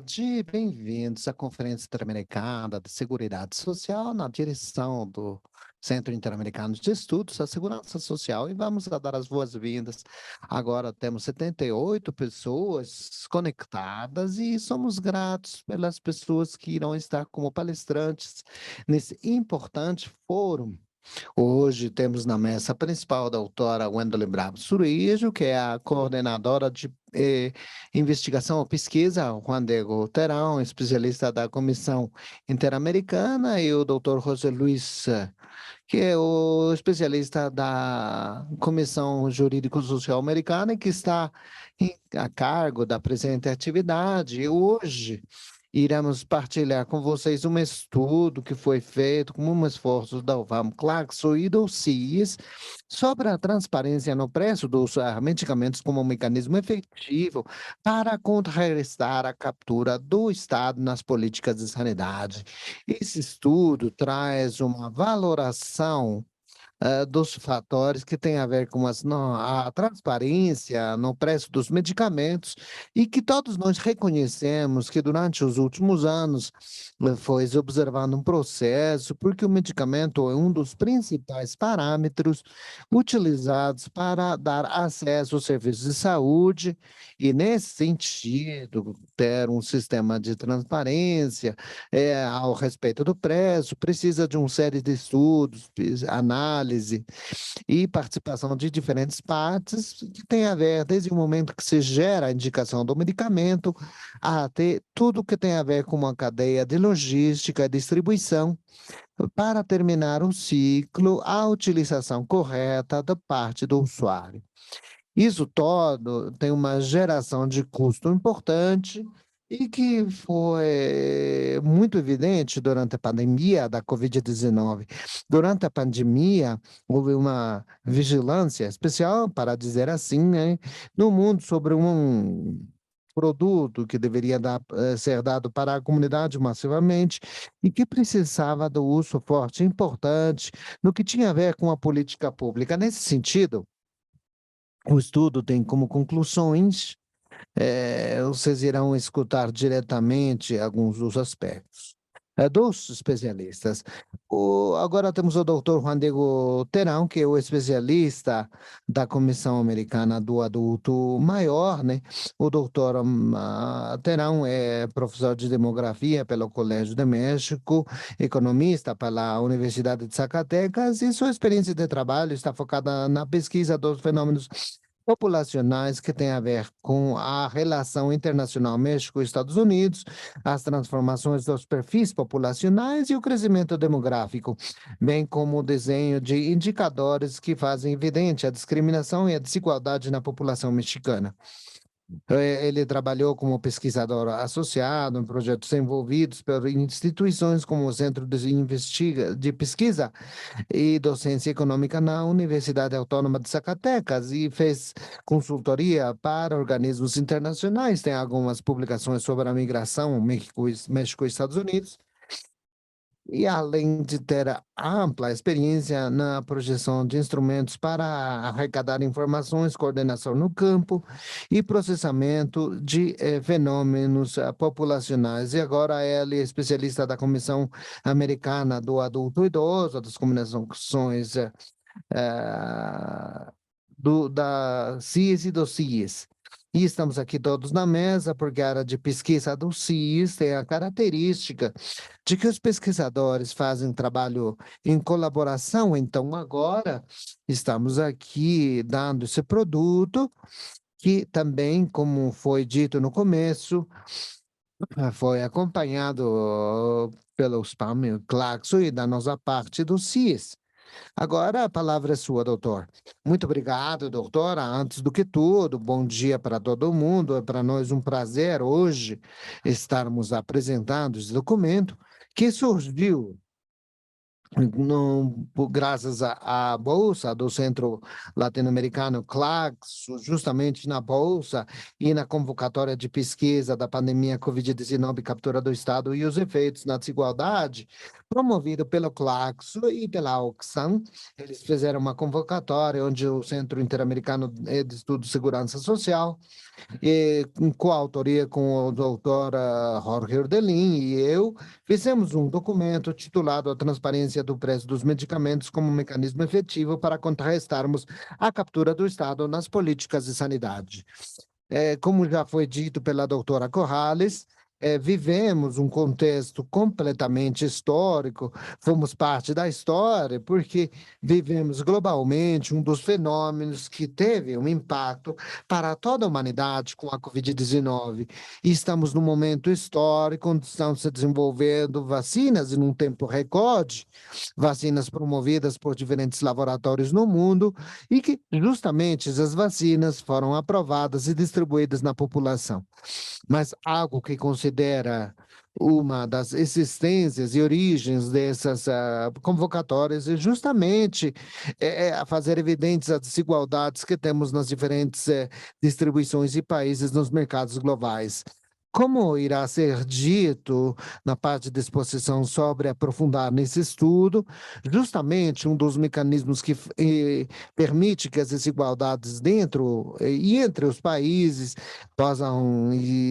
tarde e bem-vindos à Conferência Interamericana de Seguridade Social na direção do Centro Interamericano de Estudos da Segurança Social e vamos a dar as boas-vindas. Agora temos 78 pessoas conectadas e somos gratos pelas pessoas que irão estar como palestrantes nesse importante fórum. Hoje temos na mesa principal a doutora Wendolyn Bravo Surijo, que é a coordenadora de investigação e pesquisa, Juan Diego Terão, especialista da Comissão Interamericana, e o doutor José Luiz, que é o especialista da Comissão Jurídico-Social Americana e que está a cargo da presente atividade. E hoje iremos partilhar com vocês um estudo que foi feito com um esforço da Uvam Claxo e do CIS sobre a transparência no preço dos medicamentos como um mecanismo efetivo para contrarrestar a captura do Estado nas políticas de sanidade. Esse estudo traz uma valoração dos fatores que têm a ver com a transparência no preço dos medicamentos e que todos nós reconhecemos que durante os últimos anos foi se observando um processo, porque o medicamento é um dos principais parâmetros utilizados para dar acesso aos serviços de saúde e, nesse sentido, ter um sistema de transparência ao respeito do preço, precisa de uma série de estudos, análise e participação de diferentes partes, que tem a ver desde o momento que se gera a indicação do medicamento até tudo que tem a ver com uma cadeia de logística e distribuição, para terminar o ciclo, a utilização correta da parte do usuário. Isso todo tem uma geração de custo importante e que foi muito evidente durante a pandemia da Covid-19. Durante a pandemia, houve uma vigilância especial, para dizer assim, né, no mundo sobre um produto que deveria ser dado para a comunidade massivamente e que precisava do uso forte e importante no que tinha a ver com a política pública. Nesse sentido, o estudo tem como conclusões, vocês irão escutar diretamente alguns dos aspectos. Dos especialistas. Agora temos o doutor Juan Diego Terão, que é o especialista da Comissão Americana do Adulto Maior, né? O doutor Terão é professor de demografia pelo Colégio de México, economista pela Universidade de Zacatecas, e sua experiência de trabalho está focada na pesquisa dos fenômenos populacionais que têm a ver com a relação internacional México-Estados Unidos, as transformações dos perfis populacionais e o crescimento demográfico, bem como o desenho de indicadores que fazem evidente a discriminação e a desigualdade na população mexicana. Ele trabalhou como pesquisador associado em projetos envolvidos por instituições como o Centro de Pesquisa e Docência Econômica na Universidade Autônoma de Zacatecas e fez consultoria para organismos internacionais. Tem algumas publicações sobre a migração México e Estados Unidos. E além de ter ampla experiência na projeção de instrumentos para arrecadar informações, coordenação no campo e processamento de fenômenos populacionais. E agora ele é especialista da Comissão Americana do Adulto e Idoso, das comunicações da CIS e do CIS. E estamos aqui todos na mesa, porque a área de pesquisa do CIS tem a característica de que os pesquisadores fazem trabalho em colaboração, então agora estamos aqui dando esse produto, que também, como foi dito no começo, foi acompanhado pelo Spam Claxo e da nossa parte do CIS. Agora a palavra é sua, doutor. Muito obrigado, doutora. Antes do que tudo, bom dia para todo mundo. É para nós um prazer hoje estarmos apresentando esse documento que surgiu graças à Bolsa do Centro Latino-Americano, Claxo, justamente na Bolsa e na convocatória de pesquisa da pandemia Covid-19, captura do Estado e os efeitos na desigualdade, promovido pelo Claxo e pela Oxfam. Eles fizeram uma convocatória onde o Centro Interamericano de Estudo de Segurança Social com coautoria com o doutor Jorge Ordelin e eu, fizemos um documento titulado A Transparência do Preço dos Medicamentos como Mecanismo Efetivo para Contrarrestarmos a Captura do Estado nas Políticas de Sanidade. Como já foi dito pela doutora Corrales, vivemos um contexto completamente histórico, fomos parte da história, porque vivemos globalmente um dos fenômenos que teve um impacto para toda a humanidade com a Covid-19. E estamos num momento histórico onde estão se desenvolvendo vacinas em um tempo recorde, vacinas promovidas por diferentes laboratórios no mundo, e que justamente essas vacinas foram aprovadas e distribuídas na população. Mas algo que considera uma das existências e origens dessas convocatórias é justamente fazer evidentes as desigualdades que temos nas diferentes distribuições e países nos mercados globais. Como irá ser dito na parte de exposição sobre aprofundar nesse estudo, justamente um dos mecanismos que permite que as desigualdades dentro e entre os países possam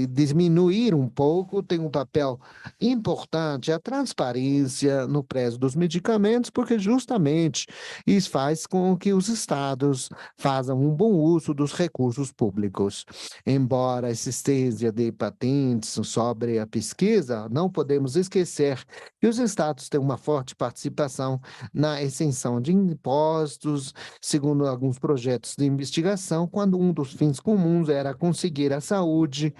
diminuir um pouco, tem um papel importante a transparência no preço dos medicamentos, porque justamente isso faz com que os estados façam um bom uso dos recursos públicos. Embora a existência de patentes sobre a pesquisa, não podemos esquecer que os estados têm uma forte participação na extinção de impostos, segundo alguns projetos de investigação, quando um dos fins comuns era conseguir a saúde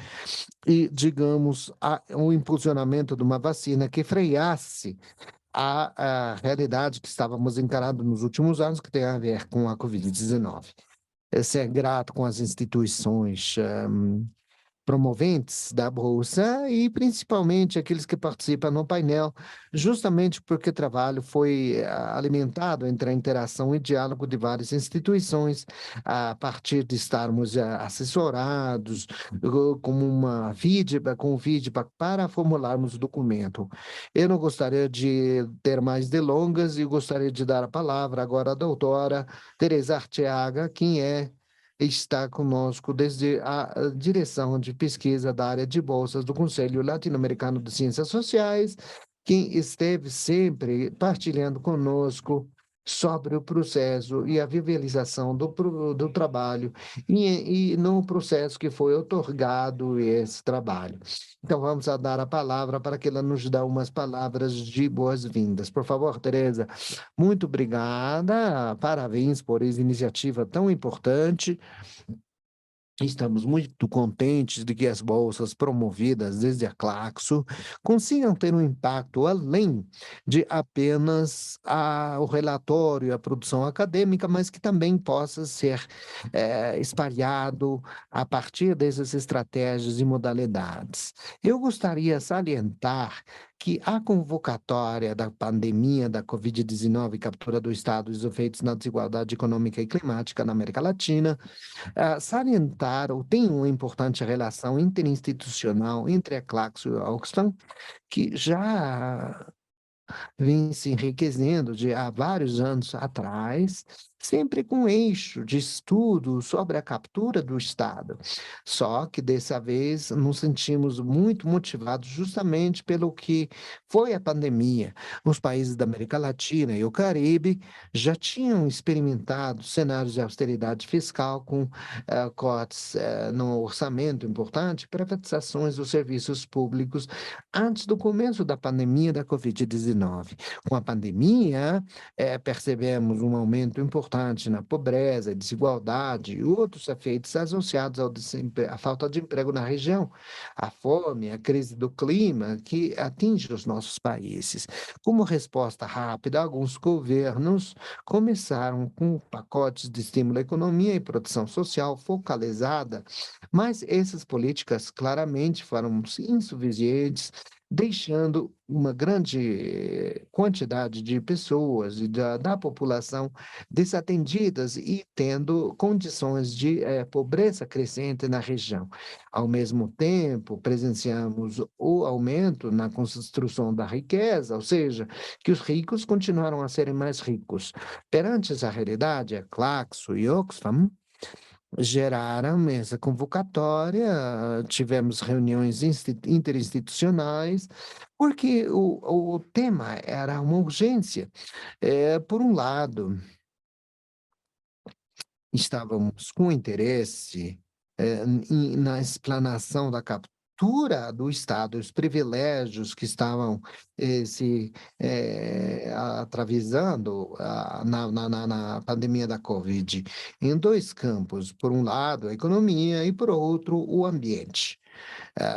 e, digamos, o impulsionamento de uma vacina que freasse a realidade que estávamos encarando nos últimos anos, que tem a ver com a Covid-19. Ser grato com as instituições promoventes da Bolsa e principalmente aqueles que participam no painel, justamente porque o trabalho foi alimentado entre a interação e diálogo de várias instituições, a partir de estarmos assessorados com um feedback para formularmos o documento. Eu não gostaria de ter mais delongas e gostaria de dar a palavra agora à doutora Teresa Arteaga, quem está conosco desde a direção de pesquisa da área de bolsas do Conselho Latino-Americano de Ciências Sociais, quem esteve sempre partilhando conosco sobre o processo e a viabilização do trabalho e no processo que foi otorgado esse trabalho. Então, vamos a dar a palavra para que ela nos dê umas palavras de boas-vindas. Por favor, Tereza, muito obrigada, parabéns por essa iniciativa tão importante. Estamos muito contentes de que as bolsas promovidas desde a Claxo consigam ter um impacto além de apenas o relatório, a produção acadêmica, mas que também possa ser espalhado a partir dessas estratégias e modalidades. Eu gostaria de salientar que a convocatória da pandemia da Covid-19, captura do Estado e os efeitos na desigualdade econômica e climática na América Latina, salientar ou tem uma importante relação interinstitucional entre a Claxo e a Oxfam, que já vem se enriquecendo de há vários anos atrás, sempre com eixo de estudo sobre a captura do Estado. Só que dessa vez nos sentimos muito motivados justamente pelo que foi a pandemia. Os países da América Latina e o Caribe já tinham experimentado cenários de austeridade fiscal com cortes no orçamento importante, privatizações dos serviços públicos antes do começo da pandemia da Covid-19. Com a pandemia, percebemos um aumento importante na pobreza, desigualdade e outros efeitos associados à falta de emprego na região, a fome, a crise do clima que atinge os nossos países. Como resposta rápida, alguns governos começaram com pacotes de estímulo à economia e proteção social focalizada, mas essas políticas claramente foram insuficientes deixando uma grande quantidade de pessoas e da população desatendidas e tendo condições de pobreza crescente na região. Ao mesmo tempo, presenciamos o aumento na construção da riqueza, ou seja, que os ricos continuaram a serem mais ricos. Perante essa realidade, a Claxo e Oxfam geraram essa convocatória, tivemos reuniões interinstitucionais, porque o tema era uma urgência. Por um lado, estávamos com interesse na explanação da captura do Estado, os privilégios que estavam atravessando na pandemia da Covid, em dois campos. Por um lado, a economia, e por outro, o ambiente.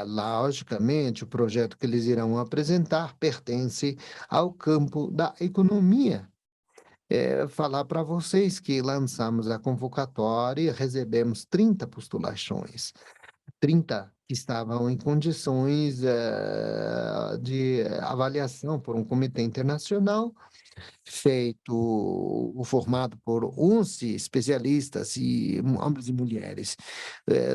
Logicamente, o projeto que eles irão apresentar pertence ao campo da economia. Falar para vocês que lançamos a convocatória e recebemos 30 postulações, 30 que estavam em condições de avaliação por um comitê internacional, formado por 11 especialistas, e homens e mulheres.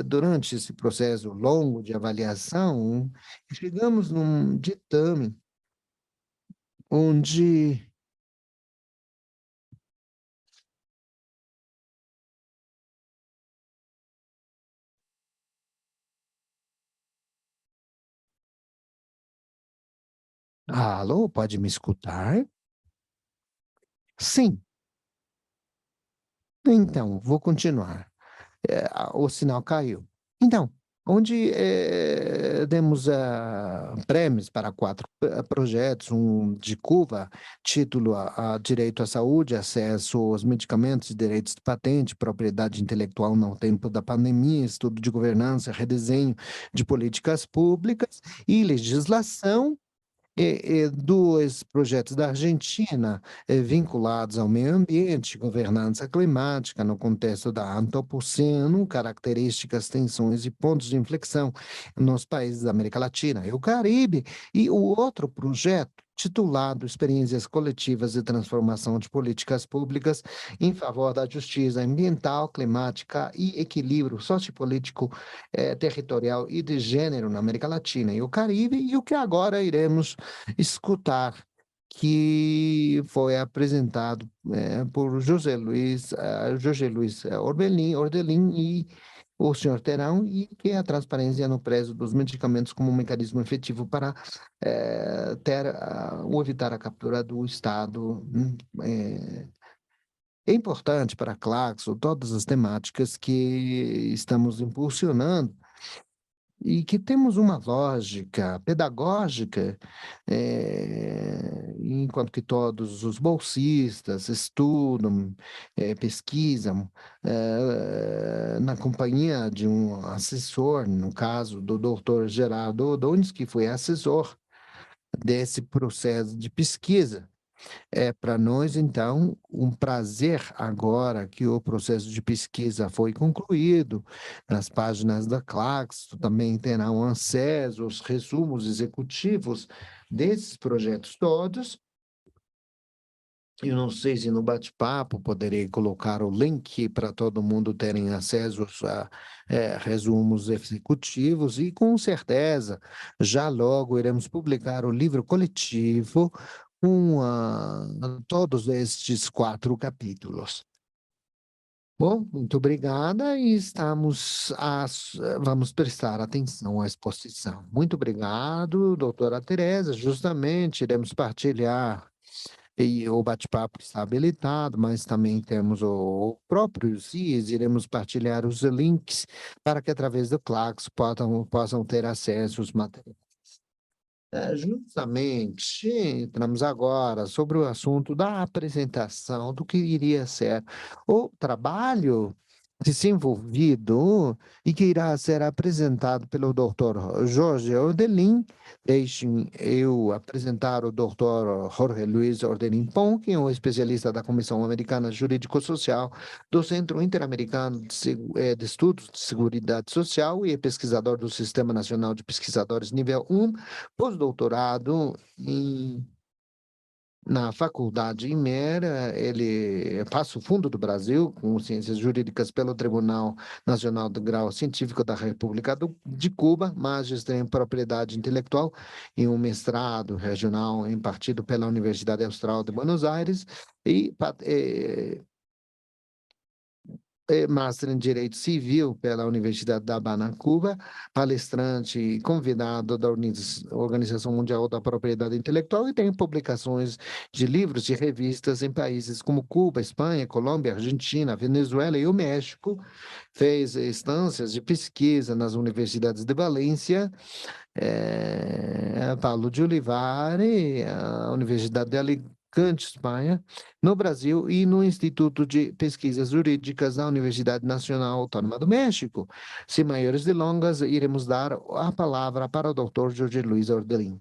Durante esse processo longo de avaliação, chegamos num ditame onde Alô, pode me escutar? Sim, então, vou continuar. O sinal caiu. Então, onde demos prêmios para 4 projetos, um de Cuba, título a Direito à Saúde, Acesso aos Medicamentos, Direitos de Patente, Propriedade Intelectual no Tempo da Pandemia, Estudo de Governança, Redesenho de Políticas Públicas e Legislação, dois projetos da Argentina vinculados ao meio ambiente, governança climática no contexto da antropoceno, características, tensões e pontos de inflexão nos países da América Latina e o Caribe, e o outro projeto titulado Experiências Coletivas de Transformação de Políticas Públicas em favor da justiça ambiental, climática e equilíbrio sociopolítico, territorial e de gênero na América Latina e o Caribe, e o que agora iremos escutar, que foi apresentado por José Luiz Ordelin e o senhor Terão, e que é a transparência no preço dos medicamentos como um mecanismo efetivo para ou evitar a captura do Estado. É importante para a Claxo todas as temáticas que estamos impulsionando e que temos uma lógica pedagógica, enquanto que todos os bolsistas estudam, pesquisam, na companhia de um assessor, no caso do doutor Gerardo Odones, que foi assessor desse processo de pesquisa. É para nós, então, um prazer agora que o processo de pesquisa foi concluído. Nas páginas da Claxo também terão acesso aos resumos executivos desses projetos todos. Eu não sei se no bate-papo poderei colocar o link para todo mundo terem acesso a resumos executivos, e com certeza já logo iremos publicar o livro coletivo com todos estes 4 capítulos. Bom, muito obrigada, e vamos prestar atenção à exposição. Muito obrigado, doutora Tereza. Justamente iremos partilhar, e o bate-papo está habilitado, mas também temos o próprio ZIS, iremos partilhar os links para que, através do Clax, possam ter acesso aos materiais. Justamente, entramos agora sobre o assunto da apresentação do que iria ser o trabalho desenvolvido e que irá ser apresentado pelo Dr. Jorge Ordelin. Deixem eu apresentar o Dr. Jorge Luiz Ordelin Pon, que é um especialista da Comissão Americana Jurídico-Social do Centro Interamericano de Estudos de Seguridade Social e é pesquisador do Sistema Nacional de Pesquisadores Nível 1, pós-doutorado na faculdade IMER. Ele passa o Fundo do Brasil com Ciências Jurídicas pelo Tribunal Nacional do Grau Científico da República de Cuba, magistério em Propriedade Intelectual e um mestrado regional impartido pela Universidade Austral de Buenos Aires e Master em Direito Civil pela Universidade da Habana, Cuba, palestrante e convidado da Organização Mundial da Propriedade Intelectual e tem publicações de livros e revistas em países como Cuba, Espanha, Colômbia, Argentina, Venezuela e o México. Fez instâncias de pesquisa nas universidades de Valência, Paulo de Olivari, a Universidade de Alicante, Espanha, no Brasil e no Instituto de Pesquisas Jurídicas da Universidade Nacional Autônoma do México. Sem maiores delongas, iremos dar a palavra para o Dr. Jorge Luiz Ordelin.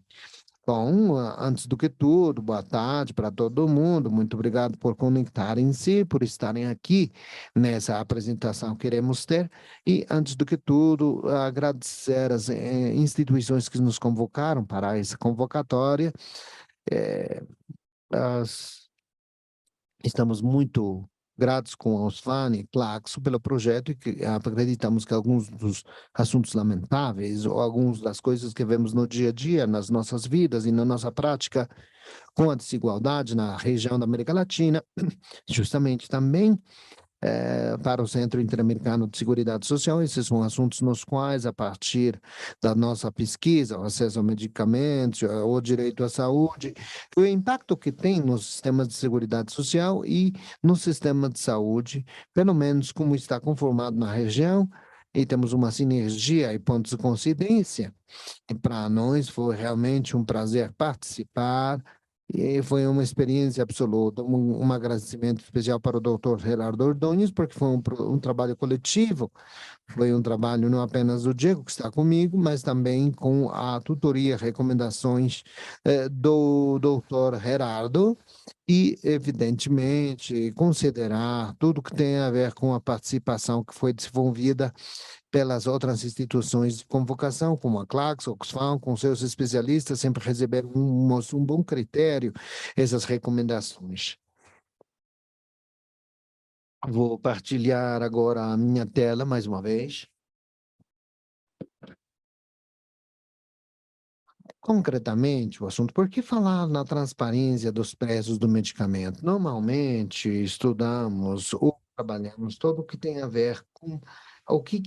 Bom, antes do que tudo, boa tarde para todo mundo. Muito obrigado por conectarem-se, por estarem aqui nessa apresentação que queremos ter. E, antes do que tudo, agradecer as instituições que nos convocaram para essa convocatória. Eh, as- Estamos muito gratos com a Osfan e Claxo pelo projeto e que acreditamos que alguns dos assuntos lamentáveis ou algumas das coisas que vemos no dia a dia, nas nossas vidas e na nossa prática com a desigualdade na região da América Latina, justamente também para o Centro Interamericano de Seguridade Social. Esses são assuntos nos quais, a partir da nossa pesquisa, o acesso a medicamentos, o direito à saúde, o impacto que tem nos sistemas de seguridade social e no sistema de saúde, pelo menos como está conformado na região, e temos uma sinergia e pontos de coincidência. E para nós foi realmente um prazer participar e foi uma experiência absoluta. Um agradecimento especial para o Dr. Gerardo Ordonez, porque foi um trabalho coletivo, foi um trabalho não apenas do Diego, que está comigo, mas também com a tutoria, recomendações do Dr. Gerardo, e, evidentemente, considerar tudo que tem a ver com a participação que foi desenvolvida pelas outras instituições de convocação, como a Clax, Oxfam, com seus especialistas, sempre receberam um bom critério essas recomendações. Vou partilhar agora a minha tela mais uma vez. Concretamente, o assunto, por que falar na transparência dos preços do medicamento? Normalmente, estudamos ou trabalhamos todo o que tem a ver com o que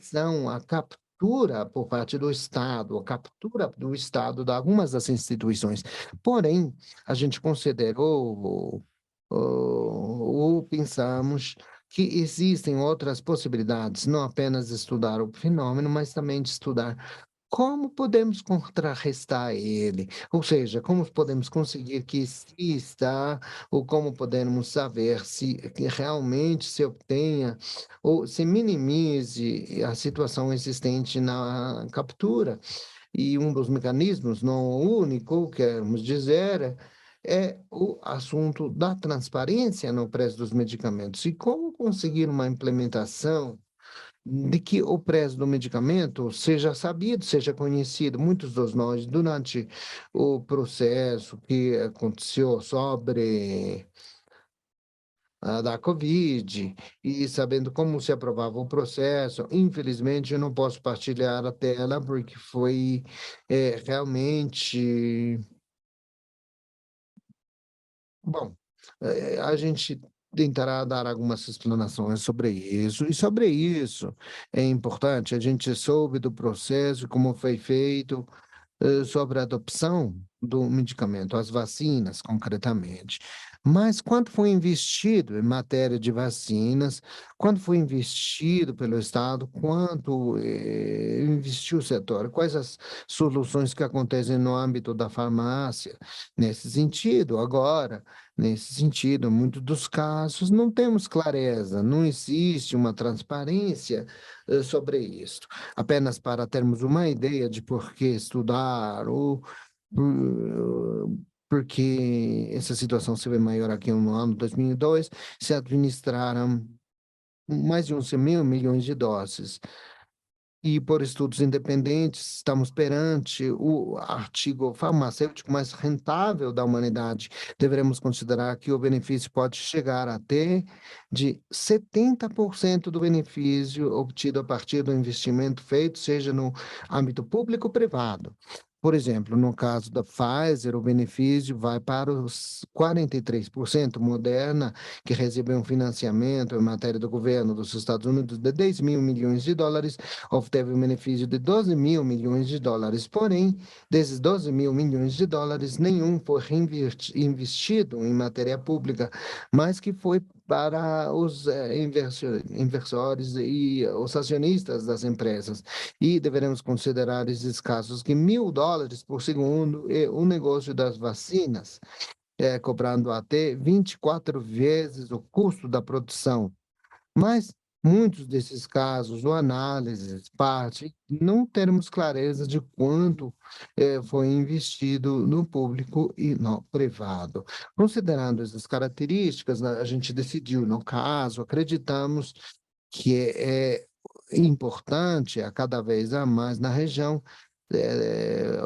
são a captura por parte do Estado, a captura do Estado de algumas das instituições. Porém, a gente considerou ou pensamos que existem outras possibilidades, não apenas de estudar o fenômeno, mas também de estudar como podemos contrarrestar ele? Ou seja, como podemos conseguir que exista, ou como podemos saber se que realmente se obtenha ou se minimize a situação existente na captura? E um dos mecanismos, não o único, queremos dizer, é o assunto da transparência no preço dos medicamentos. E como conseguir uma implementação de que o preço do medicamento seja sabido, seja conhecido. Muitos de nós, durante o processo que aconteceu sobre da Covid e sabendo como se aprovava o processo, infelizmente eu não posso partilhar a tela porque foi realmente bom. A gente tentará dar algumas explanações sobre isso. E sobre isso é importante, a gente soube do processo, como foi feito, sobre a adopção do medicamento, as vacinas, concretamente. Mas quanto foi investido em matéria de vacinas, quanto foi investido pelo Estado, quanto investiu o setor, quais as soluções que acontecem no âmbito da farmácia, nesse sentido. Agora, nesse sentido, em muitos dos casos, não temos clareza, não existe uma transparência sobre isso. Apenas para termos uma ideia de por que estudar ou porque essa situação se vê maior aqui no ano 2002, se administraram mais de 11 mil milhões de doses. E por estudos independentes, estamos perante o artigo farmacêutico mais rentável da humanidade. Deveremos considerar que o benefício pode chegar até de 70% do benefício obtido a partir do investimento feito, seja no âmbito público ou privado. Por exemplo, no caso da Pfizer, o benefício vai para os 43%, Moderna, que recebeu um financiamento em matéria do governo dos Estados Unidos de 10 mil milhões de dólares, obteve um benefício de 12 mil milhões de dólares. Porém, desses 12 mil milhões de dólares, nenhum foi investido em matéria pública, mas que foi para os inversores e os acionistas das empresas. E deveremos considerar esses casos que US$ 1.000 por segundo é o negócio das vacinas, cobrando até 24 vezes o custo da produção. Mas muitos desses casos, ou análises, parte, não termos clareza de quanto foi investido no público e no privado. Considerando essas características, a gente decidiu, no caso, acreditamos que é importante, a cada vez a mais na região,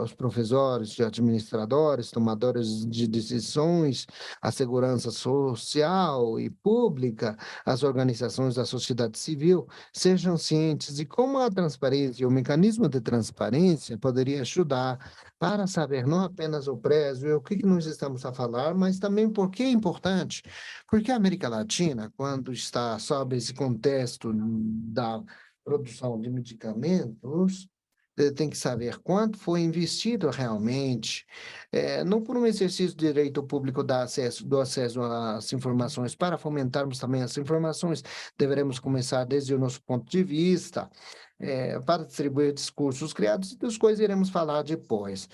os professores, administradores, tomadores de decisões, a segurança social e pública, as organizações da sociedade civil, sejam cientes de como a transparência, o mecanismo de transparência poderia ajudar para saber não apenas o preço e o que nós estamos a falar, mas também por que é importante. Porque a América Latina, quando está sob esse contexto da produção de medicamentos, tem que saber quanto foi investido realmente, não por um exercício de direito público do acesso às informações, para fomentarmos também as informações, deveremos começar desde o nosso ponto de vista, para distribuir discursos criados, das coisas iremos falar depois.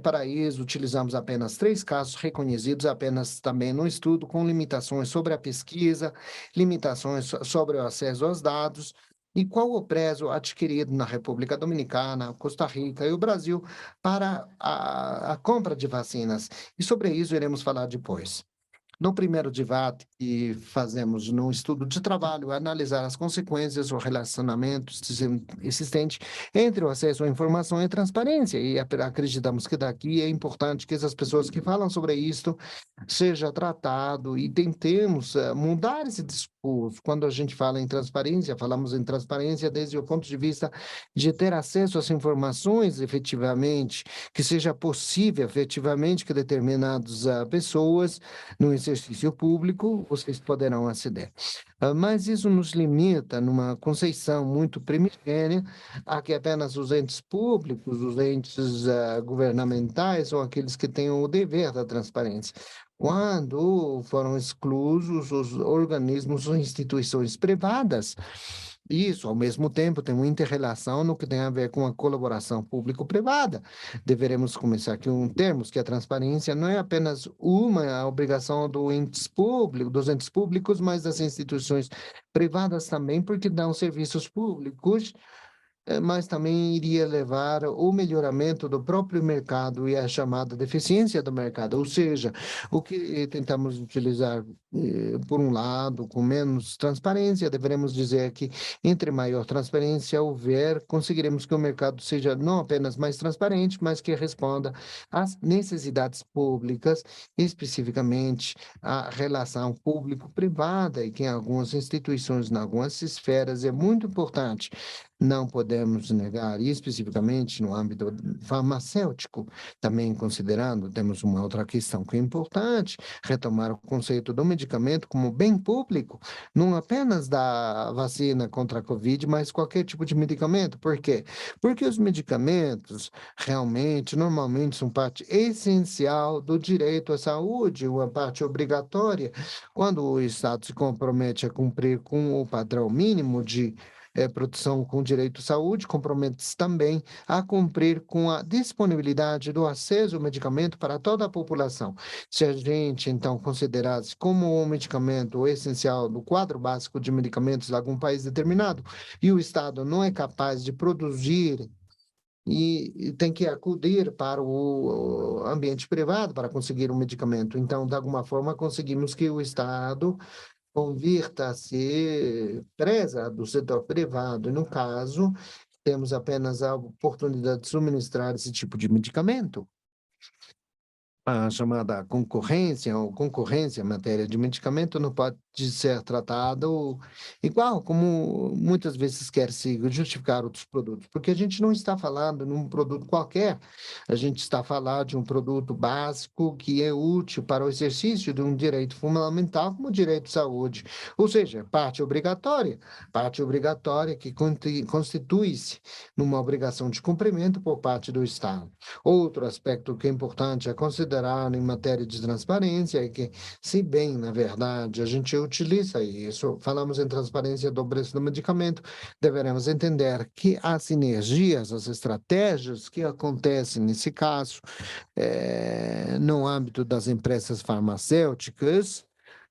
Para isso, utilizamos apenas 3 casos reconhecidos, apenas também no estudo, com limitações sobre a pesquisa, limitações sobre o acesso aos dados, e qual o preço adquirido na República Dominicana, Costa Rica e o Brasil para a compra de vacinas. E sobre isso iremos falar depois. No primeiro debate que fazemos no estudo de trabalho, analisar as consequências ou relacionamentos existentes entre o acesso à informação e transparência. E acreditamos que daqui é importante que essas pessoas que falam sobre isso seja tratado e tentemos mudar esse discurso. Quando a gente fala em transparência, falamos em transparência desde o ponto de vista de ter acesso às informações efetivamente, que seja possível efetivamente que determinadas pessoas no exercício público, vocês poderão aceder. Mas isso nos limita numa conceição muito primigênia a que apenas os entes públicos, os entes governamentais são aqueles que têm o dever da transparência. Quando foram exclusos os organismos ou instituições privadas, isso, ao mesmo tempo, tem uma inter-relação no que tem a ver com a colaboração público-privada. Deveremos começar aqui termos que a transparência não é apenas uma obrigação dos entes públicos, mas das instituições privadas também, porque dão serviços públicos, mas também iria levar ao melhoramento do próprio mercado e à chamada deficiência do mercado, ou seja, o que tentamos utilizar, por um lado, com menos transparência, deveremos dizer que entre maior transparência houver, conseguiremos que o mercado seja não apenas mais transparente, mas que responda às necessidades públicas, especificamente a relação público-privada, e que em algumas instituições, em algumas esferas, é muito importante Não podemos negar, e especificamente no âmbito farmacêutico, também considerando, temos uma outra questão que é importante, retomar o conceito do medicamento como bem público, não apenas da vacina contra a Covid, mas qualquer tipo de medicamento. Por quê? Porque os medicamentos realmente, normalmente, são parte essencial do direito à saúde, uma parte obrigatória, quando o Estado se compromete a cumprir com o padrão mínimo de proteção com direito à saúde, compromete-se também a cumprir com a disponibilidade do acesso ao medicamento para toda a população. Se a gente, então, considerasse como um medicamento essencial no quadro básico de medicamentos de algum país determinado, e o Estado não é capaz de produzir e tem que acudir para o ambiente privado para conseguir um medicamento. Então, de alguma forma, conseguimos que o Estado convirta-se presa do setor privado. E, no caso, temos apenas a oportunidade de suministrar esse tipo de medicamento. A chamada concorrência ou concorrência em matéria de medicamento não pode ser tratado igual, como muitas vezes quer se justificar outros produtos, porque a gente não está falando de um produto qualquer, a gente está falando de um produto básico que é útil para o exercício de um direito fundamental, como o direito de saúde, ou seja, parte obrigatória que constitui-se numa obrigação de cumprimento por parte do Estado. Outro aspecto que é importante é considerar em matéria de transparência é que, se bem, na verdade, a gente utiliza isso, falamos em transparência do preço do medicamento, deveremos entender que as sinergias, as estratégias que acontecem nesse caso, no âmbito das empresas farmacêuticas,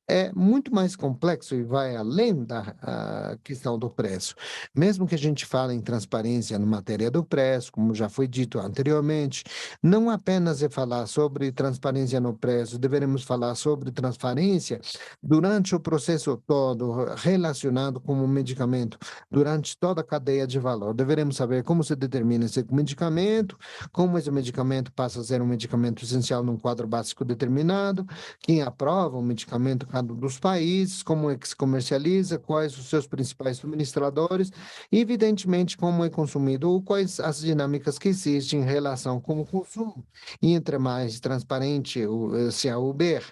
é muito mais complexo e vai além da questão do preço. Mesmo que a gente fale em transparência na matéria do preço, como já foi dito anteriormente, não apenas é falar sobre transparência no preço, deveremos falar sobre transparência durante o processo todo relacionado com o medicamento, durante toda a cadeia de valor. Deveremos saber como se determina esse medicamento, como esse medicamento passa a ser um medicamento essencial num quadro básico determinado, quem aprova o medicamento cada um dos países, como é que se comercializa, quais os seus principais suministradores, e, evidentemente, como é consumido ou quais as dinâmicas que existem em relação com o consumo. E entre mais transparente se houver,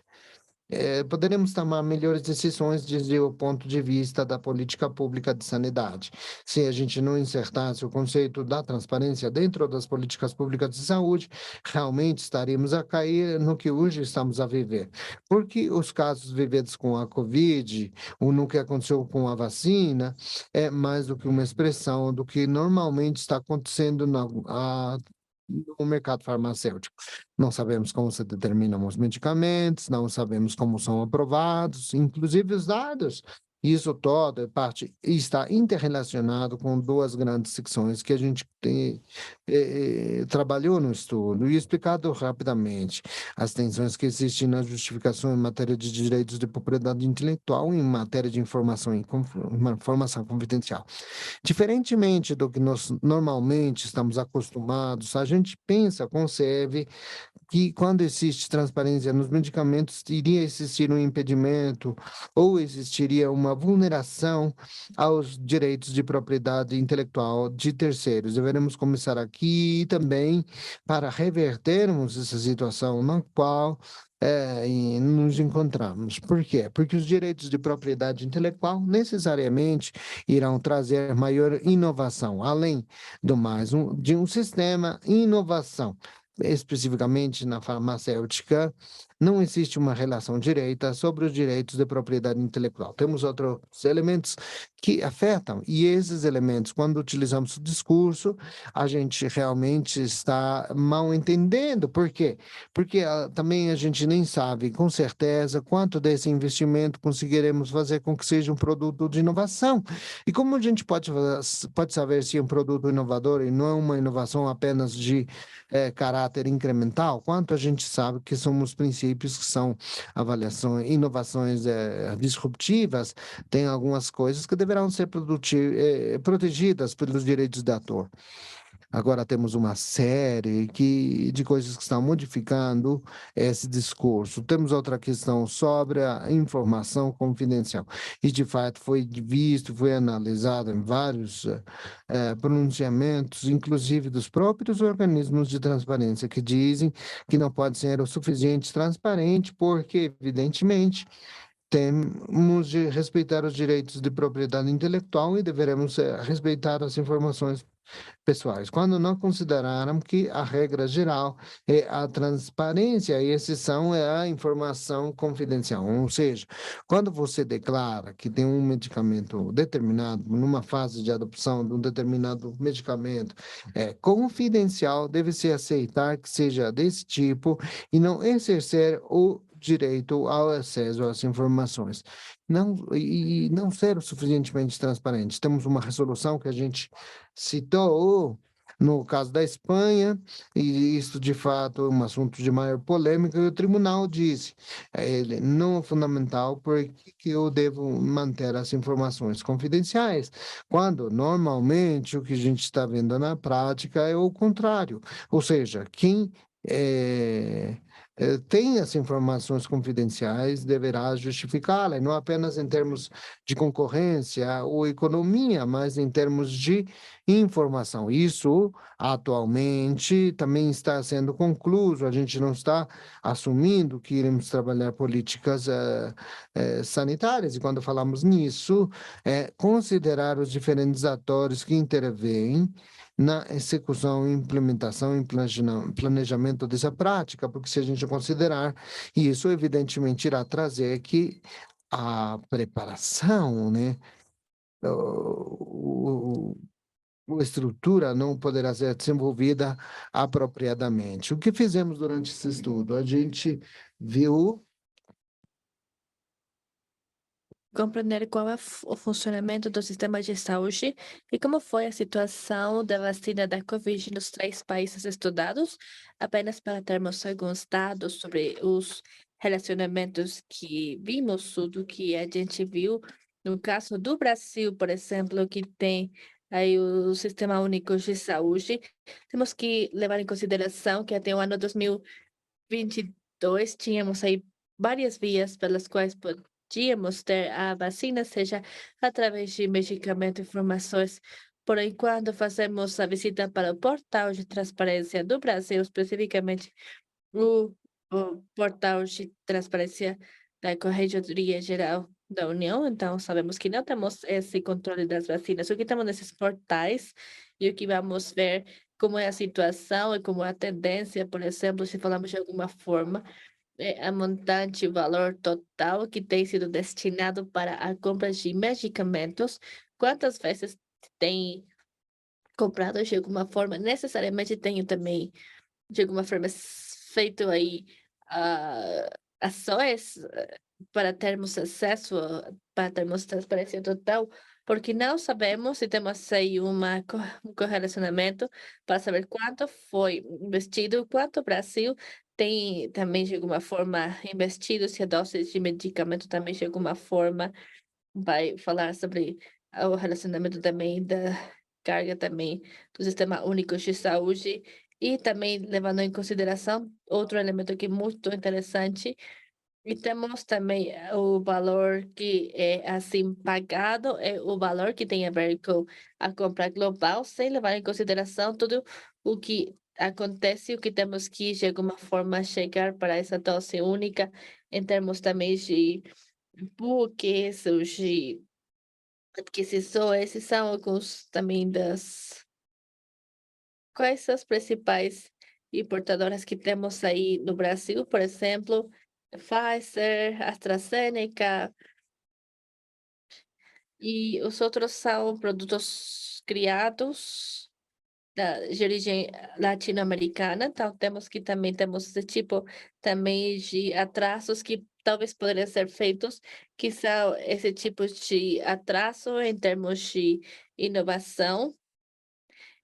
poderemos tomar melhores decisões desde o ponto de vista da política pública de sanidade. Se a gente não insertasse o conceito da transparência dentro das políticas públicas de saúde, realmente estaríamos a cair no que hoje estamos a viver. Porque os casos vividos com a Covid, ou no que aconteceu com a vacina, é mais do que uma expressão do que normalmente está acontecendo no mercado farmacêutico. Não sabemos como se determinam os medicamentos, não sabemos como são aprovados, inclusive os dados. Isso todo é parte, está interrelacionado com duas grandes secções que a gente trabalhou no estudo e explicado rapidamente as tensões que existem na justificação em matéria de direitos de propriedade intelectual e em matéria de informação confidencial. Diferentemente do que nós normalmente estamos acostumados, a gente pensa, concebe que quando existe transparência nos medicamentos, iria existir um impedimento ou existiria uma vulneração aos direitos de propriedade intelectual de terceiros. Deveremos começar aqui também para revertermos essa situação na qual e nos encontramos. Por quê? Porque os direitos de propriedade intelectual necessariamente irão trazer maior inovação, além do mais, de um sistema inovação especificamente na farmacêutica, não existe uma relação direta sobre os direitos de propriedade intelectual. Temos outros elementos que afetam, e esses elementos, quando utilizamos o discurso, a gente realmente está mal entendendo. Por quê? Porque também a gente nem sabe com certeza quanto desse investimento conseguiremos fazer com que seja um produto de inovação. E como a gente pode saber se é um produto inovador e não é uma inovação apenas de caráter incremental, quanto a gente sabe que são os princípios que são avaliações, inovações disruptivas, tem algumas coisas que deverão ser protegidas pelos direitos de autor. Agora temos uma série de coisas que estão modificando esse discurso. Temos outra questão sobre a informação confidencial. E, de fato, foi visto, foi analisado em vários pronunciamentos, inclusive dos próprios organismos de transparência, que dizem que não pode ser o suficiente transparente, porque, evidentemente, temos de respeitar os direitos de propriedade intelectual e deveremos respeitar as informações pessoais, quando não consideraram que a regra geral é a transparência, a exceção é a informação confidencial. Ou seja, quando você declara que tem um medicamento determinado, numa fase de adopção de um determinado medicamento, é confidencial, deve-se aceitar que seja desse tipo e não exercer o direito ao acesso às informações. E não ser o suficientemente transparente. Temos uma resolução que a gente citou no caso da Espanha, e isso de fato é um assunto de maior polêmica, e o tribunal disse, ele não é fundamental porque que eu devo manter as informações confidenciais, quando normalmente o que a gente está vendo na prática é o contrário, ou seja, quem tem as informações confidenciais deverá justificá-la, e não apenas em termos de concorrência ou economia, mas em termos de informação. Isso, atualmente, também está sendo concluído. A gente não está assumindo que iremos trabalhar políticas sanitárias, e quando falamos nisso, é considerar os diferentes atores que intervêm na execução, implementação e planejamento dessa prática, porque se a gente considerar, isso evidentemente irá trazer que a preparação, né, o, a estrutura não poderá ser desenvolvida apropriadamente. O que fizemos durante esse estudo? A gente viu Compreender qual é o funcionamento do sistema de saúde e como foi a situação da vacina da Covid nos 3 países estudados, apenas para termos alguns dados sobre os relacionamentos que vimos, tudo que a gente viu. No caso do Brasil, por exemplo, que tem aí o Sistema Único de Saúde, temos que levar em consideração que até o ano 2022 tínhamos aí várias vias pelas quais podíamos ter a vacina, seja através de medicamento e informações. Porém, quando fazemos a visita para o portal de transparência do Brasil, especificamente o, o portal de transparência da Corregedoria Geral da União, então sabemos que não temos esse controle das vacinas. O que temos nesses portais e o que vamos ver como é a situação e como é a tendência, por exemplo, se falamos de alguma forma, é a montante, o valor total que tem sido destinado para a compra de medicamentos, quantas vezes tem comprado de alguma forma, necessariamente tenho também de alguma forma feito aí ações para termos acesso, para termos transparência total, porque não sabemos se temos aí um correlacionamento para saber quanto foi investido, quanto o Brasil tem também de alguma forma investido, se a dose de medicamento também de alguma forma vai falar sobre o relacionamento também da carga também do Sistema Único de Saúde e também levando em consideração outro elemento que é muito interessante, e temos também o valor que é assim pagado, é o valor que tem a ver com a compra global, sem levar em consideração tudo o que acontece, o que temos que de alguma forma chegar para essa dose única, em termos também de buques, ou de aquisição. Esses são alguns também das quais são as principais importadoras que temos aí no Brasil, por exemplo, Pfizer, AstraZeneca, e os outros são produtos criados de origem latino-americana, então temos que também temos esse tipo também de atrasos que talvez poderiam ser feitos, que são esse tipo de atraso em termos de inovação.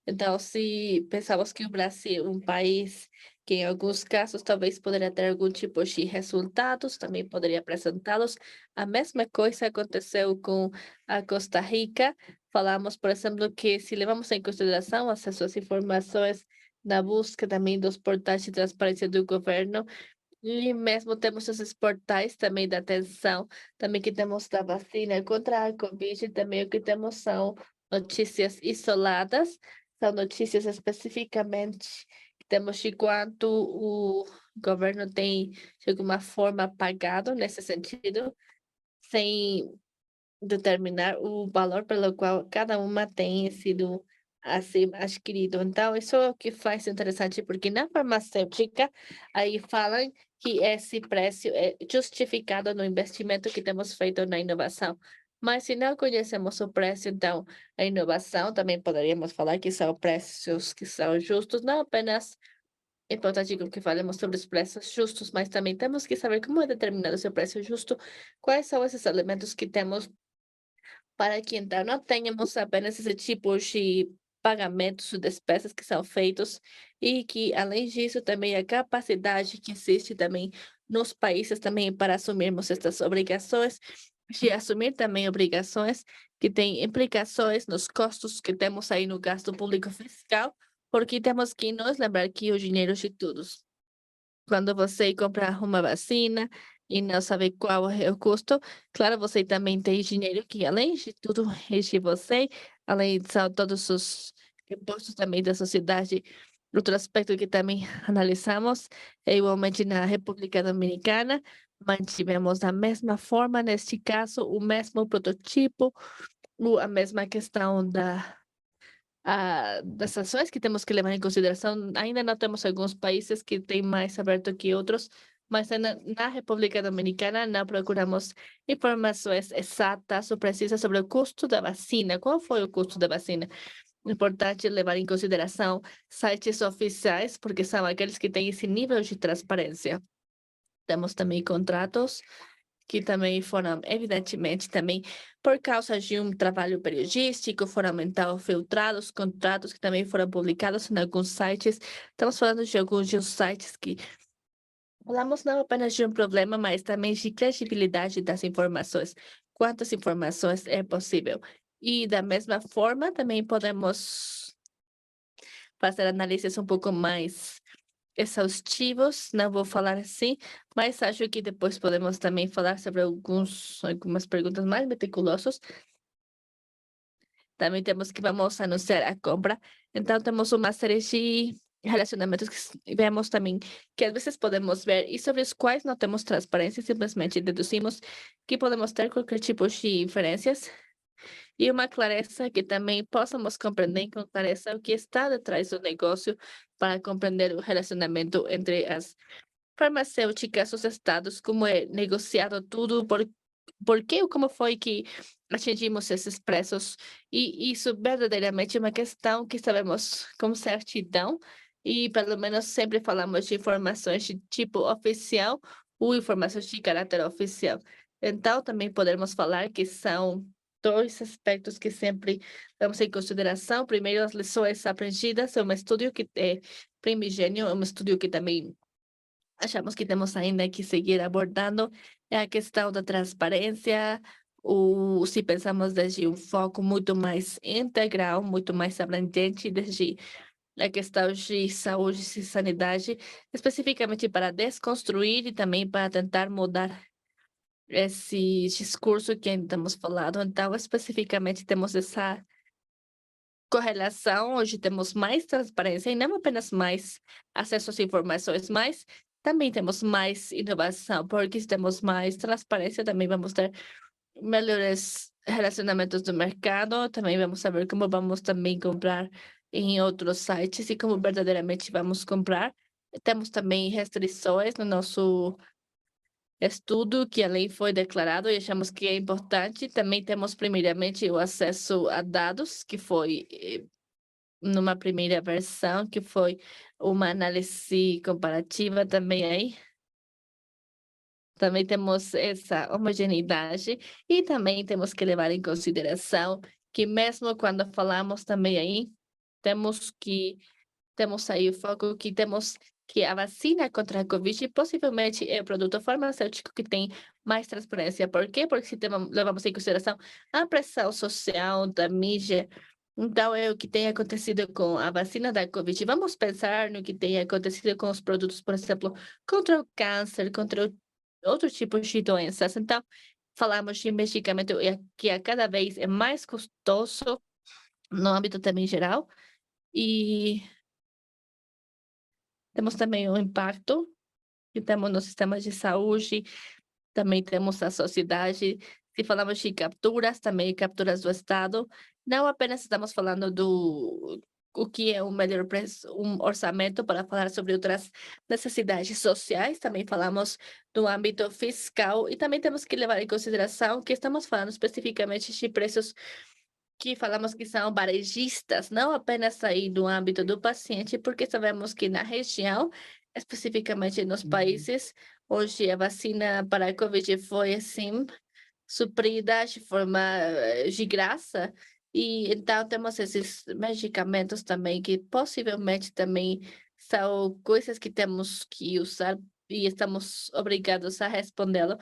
Então, se pensamos que o Brasil é um país que, em alguns casos, talvez poderia ter algum tipo de resultados, também poderia apresentá-los. A mesma coisa aconteceu com a Costa Rica. falamos, por exemplo, que se levamos em consideração acesso às informações na busca também dos portais de transparência do governo, e mesmo temos esses portais também da atenção, também que temos da vacina contra a Covid, também o que temos são notícias isoladas, são notícias especificamente que temos de quanto o governo tem, de alguma forma, pagado nesse sentido, sem determinar o valor pelo qual cada uma tem sido assim adquirido. Então, isso é o que faz interessante, porque na farmacêutica, aí falam que esse preço é justificado no investimento que temos feito na inovação. Mas se não conhecemos o preço, então, a inovação também poderíamos falar que são preços que são justos, não apenas é importante que falemos sobre os preços justos, mas também temos que saber como é determinado esse preço justo, quais são esses elementos que temos para que então não tenhamos apenas esse tipo de pagamentos de despesas que são feitos e que, além disso, também a capacidade que existe também nos países também para assumirmos estas obrigações, de assumir também obrigações que têm implicações nos custos que temos aí no gasto público fiscal, porque temos que nos lembrar que o dinheiro de todos. Quando você compra uma vacina e não sabe qual é o custo, claro, você também tem dinheiro que, além de tudo, é de você, além de são todos os impostos também da sociedade. Outro aspecto que também analisamos é igualmente na República Dominicana, mantivemos da mesma forma, neste caso, o mesmo prototipo, a mesma questão das ações que temos que levar em consideração. Ainda não temos alguns países que têm mais aberto que outros, mas na República Dominicana não procuramos informações exatas ou precisas sobre o custo da vacina. Qual foi o custo da vacina? Importante levar em consideração sites oficiais, porque são aqueles que têm esse nível de transparência. Temos também contratos que também foram, evidentemente, também por causa de um trabalho periodístico, foram então filtrados, contratos que também foram publicados em alguns sites. Estamos falando de alguns de uns sites que falamos não apenas de um problema, mas também de credibilidade das informações. Quantas informações é possível? E da mesma forma, também podemos fazer análises um pouco mais exaustivos, não vou falar assim, mas acho que depois podemos também falar sobre algumas perguntas mais meticulosas. Também temos que vamos anunciar a compra, então temos uma série de relacionamentos que vemos também que às vezes podemos ver e sobre os quais não temos transparência, simplesmente deduzimos que podemos ter qualquer tipo de inferências e uma clareza que também possamos compreender com clareza o que está detrás do negócio para compreender o relacionamento entre as farmacêuticas, os estados, como é negociado tudo, por que ou como foi que atingimos esses preços. E isso verdadeiramente é uma questão que sabemos com certidão e pelo menos sempre falamos de informações de tipo oficial ou informações de caráter oficial. Então, também podemos falar que são dois aspectos que sempre damos em consideração. Primeiro, as lições aprendidas, é um estudo que é primigênio, é um estudo que também achamos que temos ainda que seguir abordando é a questão da transparência, o se pensamos desde um foco muito mais integral, muito mais abrangente, desde a questão de saúde e sanidade, especificamente para desconstruir e também para tentar mudar esse discurso que ainda estamos falando. Então, especificamente, temos essa correlação, hoje temos mais transparência e não apenas mais acesso às informações, mas também temos mais inovação, porque se temos mais transparência, também vamos ter melhores relacionamentos do mercado, também vamos saber como vamos também comprar em outros sites e como verdadeiramente vamos comprar. Temos também restrições no nosso estudo que a lei foi declarado e achamos que é importante. Também temos primeiramente o acesso a dados, que foi numa primeira versão, que foi uma análise comparativa também aí. Também temos essa homogeneidade e também temos que levar em consideração que mesmo quando falamos também aí, temos aí o foco que temos que a vacina contra a Covid possivelmente é o produto farmacêutico que tem mais transparência. Por quê? Porque se levamos em consideração a pressão social da mídia, então é o que tem acontecido com a vacina da Covid. Vamos pensar no que tem acontecido com os produtos, por exemplo, contra o câncer, contra outros tipos de doenças. Então, falamos de medicamento que a cada vez é mais custoso no âmbito também geral, e temos também o impacto que temos no sistema de saúde, também temos a sociedade. Se falamos de capturas, também capturas do Estado, não apenas estamos falando do o que é um melhor preço, um orçamento para falar sobre outras necessidades sociais, também falamos do âmbito fiscal e também temos que levar em consideração que estamos falando especificamente de preços que falamos que são varejistas, não apenas aí do âmbito do paciente, porque sabemos que na região, especificamente nos países, hoje a vacina para a Covid foi, assim, suprida de forma de graça, e então temos esses medicamentos também que possivelmente também são coisas que temos que usar e estamos obrigados a respondê-lo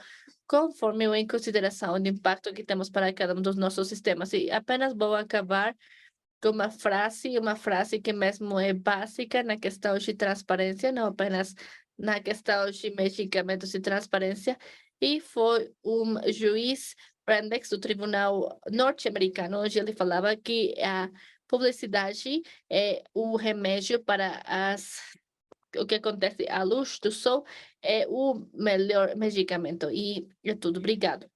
conforme ou em consideração do impacto que temos para cada um dos nossos sistemas. E apenas vou acabar com uma frase que mesmo é básica na questão de transparência, não apenas na questão de medicamentos e transparência, e foi um juiz Brandeis do Tribunal norte-americano, onde ele falava que a publicidade é o remédio para o que acontece à luz do sol é o melhor medicamento. E é tudo. Obrigado.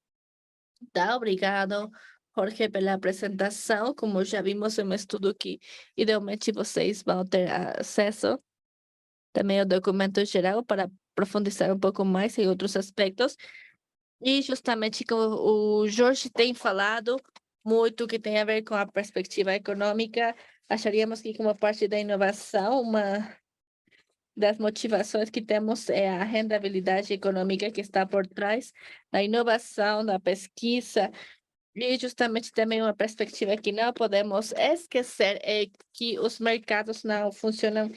Tá, obrigado, Jorge, pela apresentação. Como já vimos, é um estudo que idealmente vocês vão ter acesso também ao documento geral para profundizar um pouco mais em outros aspectos. E justamente como o Jorge tem falado muito que tem a ver com a perspectiva econômica, acharíamos que como parte da inovação, uma das motivações que temos é a rentabilidade econômica que está por trás da inovação, da pesquisa, e justamente também uma perspectiva que não podemos esquecer é que os mercados não funcionam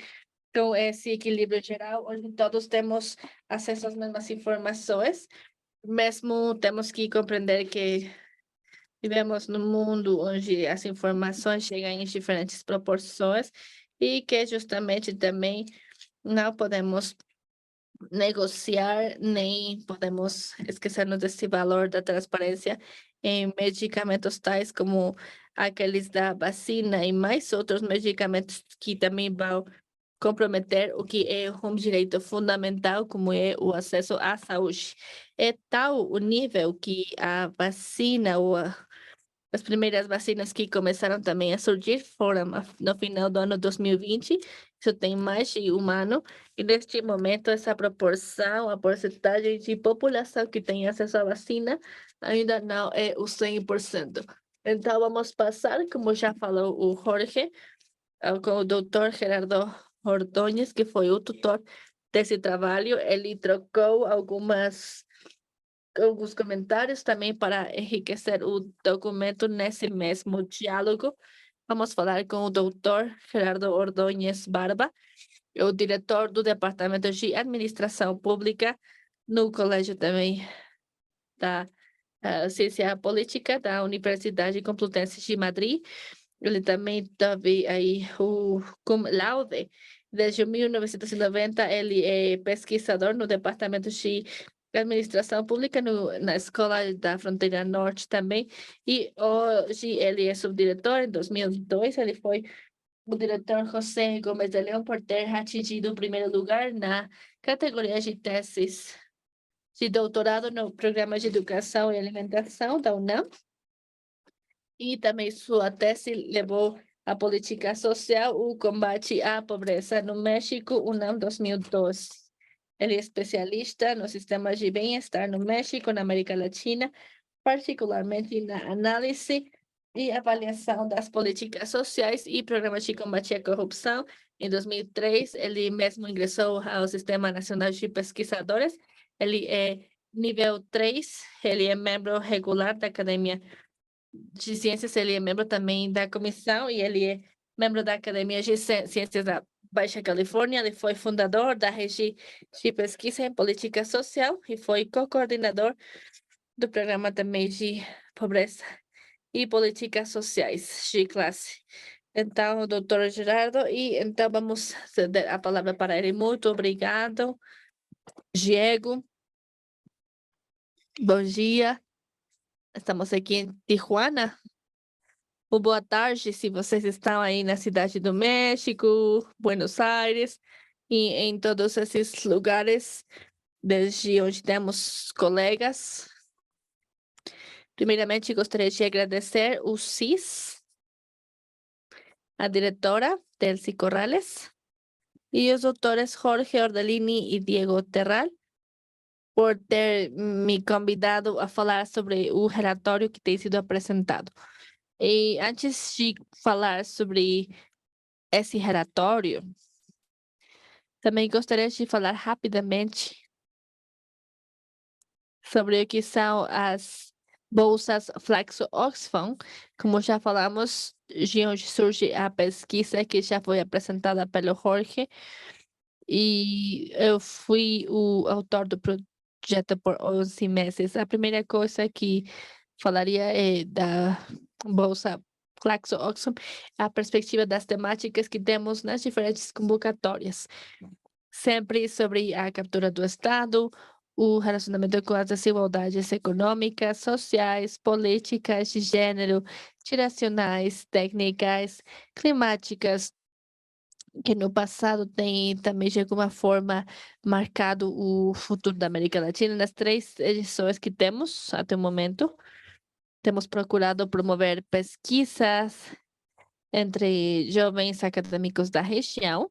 com esse equilíbrio geral, onde todos temos acesso às mesmas informações, mesmo temos que compreender que vivemos num mundo onde as informações chegam em diferentes proporções e que justamente também não podemos negociar, nem podemos esquecernos desse valor da transparência em medicamentos tais como aqueles da vacina e mais outros medicamentos que também vão comprometer o que é um direito fundamental, como é o acesso à saúde. É tal o nível que a vacina ou as primeiras vacinas que começaram também a surgir foram no final do ano 2020, isso tem mais de um ano, e neste momento essa proporção, a porcentagem de população que tem acesso à vacina ainda não é o 100%. Então vamos passar, como já falou o Jorge, com o doutor Gerardo Ordóñez, que foi o tutor desse trabalho, ele trocou alguns comentários também para enriquecer o documento nesse mesmo diálogo. Vamos falar com o doutor Gerardo Ordóñez Barba, o diretor do Departamento de Administração Pública no Colégio também da Ciência Política da Universidade Complutense de Madrid. Ele também teve aí o cum laude. Desde 1990, ele é pesquisador no Departamento de Administração Pública na Escola da Fronteira Norte também. E hoje ele é subdiretor. Em 2002, ele foi o diretor José Gomes de León por ter atingido o primeiro lugar na categoria de teses de doutorado no Programa de Educação e Alimentação da UNAM. E também sua tese levou a política social, o combate à pobreza no México, UNAM 2012. Ele é especialista nos sistemas de bem-estar no México, na América Latina, particularmente na análise e avaliação das políticas sociais e programas de combate à corrupção. Em 2003, ele mesmo ingressou ao Sistema Nacional de Pesquisadores. Ele é nível 3, ele é membro regular da Academia de Ciências, ele é membro também da comissão e ele é membro da Academia de Ciências Baixa Califórnia. Ele foi fundador da Rede de Pesquisa em Política Social e foi co-coordenador do programa também de pobreza e políticas sociais de classe. Então, doutor Gerardo, e então vamos ceder a palavra para ele. Muito obrigado, Diego. Bom dia. Estamos aqui em Tijuana. Boa tarde, se vocês estão aí na Cidade do México, Buenos Aires e em todos esses lugares, desde onde temos colegas. Primeiramente, gostaria de agradecer o CIS, a diretora Delcy Corrales, e os doutores Jorge Ordelini e Diego Terral, por ter me convidado a falar sobre o relatório que tem sido apresentado. E antes de falar sobre esse relatório, também gostaria de falar rapidamente sobre o que são as bolsas Flexo Oxfam. Como já falamos, de onde surge a pesquisa que já foi apresentada pelo Jorge, e eu fui o autor do projeto por 11 meses. A primeira coisa que falaria é da bolsa Flexo Oxfam, a perspectiva das temáticas que temos nas diferentes convocatórias, sempre sobre a captura do Estado, o relacionamento com as desigualdades econômicas, sociais, políticas, de gênero, geracionais, técnicas, climáticas, que no passado tem também de alguma forma marcado o futuro da América Latina. Nas 3 edições que temos até o momento, temos procurado promover pesquisas entre jovens acadêmicos da região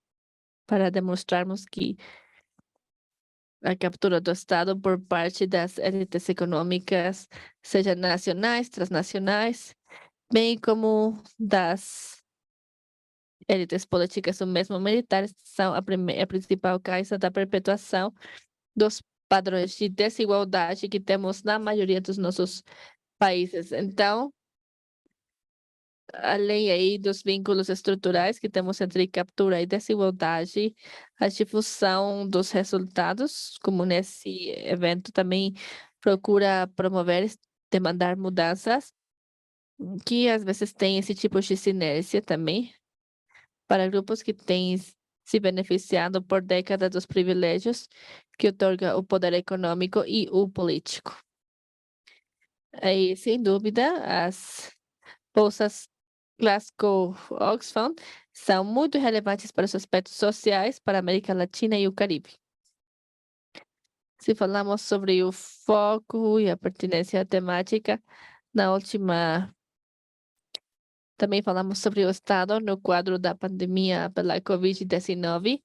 para demonstrarmos que a captura do Estado por parte das elites econômicas, seja nacionais, transnacionais, bem como das elites políticas ou mesmo militares, são a principal causa da perpetuação dos padrões de desigualdade que temos na maioria dos nossos países. Então, além aí dos vínculos estruturais que temos entre captura e desigualdade, a difusão dos resultados, como nesse evento também procura promover, demandar mudanças, que às vezes tem esse tipo de sinérgia também, para grupos que têm se beneficiado por décadas dos privilégios que otorga o poder econômico e o político. Aí, sem dúvida, as bolsas Glasgow Oxfam são muito relevantes para os aspectos sociais para a América Latina e o Caribe. Se falamos sobre o foco e a pertinência temática, na última também falamos sobre o Estado no quadro da pandemia pela Covid-19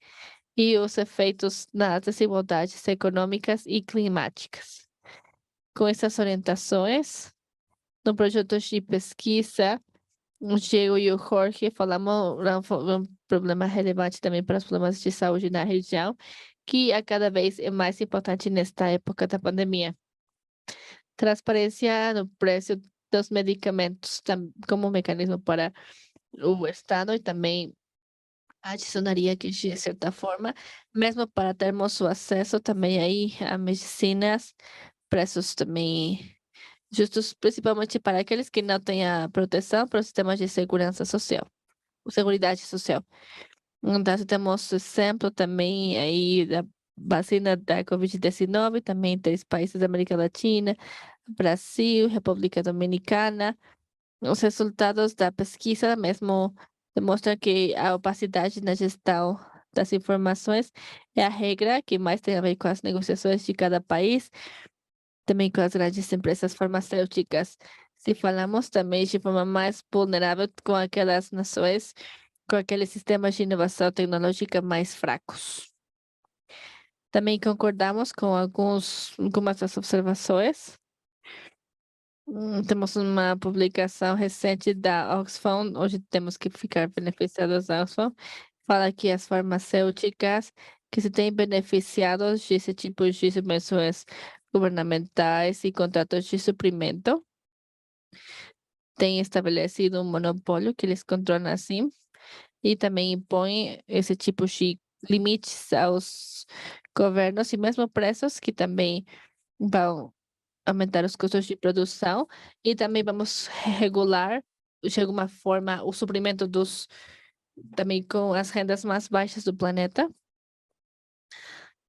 e os efeitos nas desigualdades econômicas e climáticas. Com essas orientações, no projeto de pesquisa, o Diego e o Jorge falamos um problema relevante também para os problemas de saúde na região, que a cada vez é mais importante nesta época da pandemia. Transparência no preço dos medicamentos como mecanismo para o Estado e também adicionaria que, de certa forma, mesmo para termos o acesso também aí a medicinas, preços também justos, principalmente para aqueles que não têm a proteção para os sistemas de segurança social, seguridade social. Então, temos exemplo também aí da vacina da Covid-19, também em 3 países da América Latina, Brasil, República Dominicana. Os resultados da pesquisa mesmo demonstram que a opacidade na gestão das informações é a regra que mais tem a ver com as negociações de cada país, também com as grandes empresas farmacêuticas. Se falamos também de forma mais vulnerável com aquelas nações, com aqueles sistemas de inovação tecnológica mais fracos. Também concordamos com algumas das observações. Temos uma publicação recente da Oxfam, onde temos que ficar beneficiados da Oxfam. Fala que as farmacêuticas que se têm beneficiado desse tipo de subvenções governamentais e contratos de suprimento têm estabelecido um monopólio que eles controlam assim. e também impõe esse tipo de limites aos governos e mesmo preços que também vão aumentar os custos de produção e também vamos regular de alguma forma o suprimento dos também com as rendas mais baixas do planeta,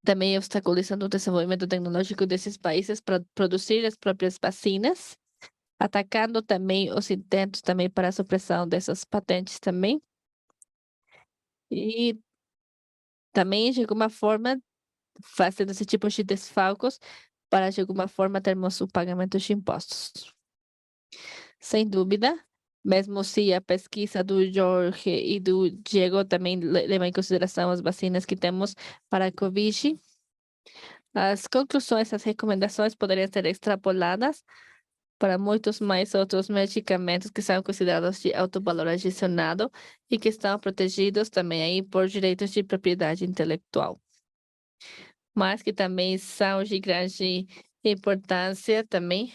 também obstaculizando o desenvolvimento tecnológico desses países para produzir as próprias vacinas, atacando também os intentos também para a supressão dessas patentes também. E também, de alguma forma, fazendo esse tipo de desfalcos para, de alguma forma, termos o pagamento de impostos. Sem dúvida, mesmo se a pesquisa do Jorge e do Diego também leva em consideração as vacinas que temos para a Covid, as conclusões, as recomendações poderiam ser extrapoladas para muitos mais outros medicamentos que são considerados de alto valor adicionado e que estão protegidos também aí por direitos de propriedade intelectual, mas que também são de grande importância também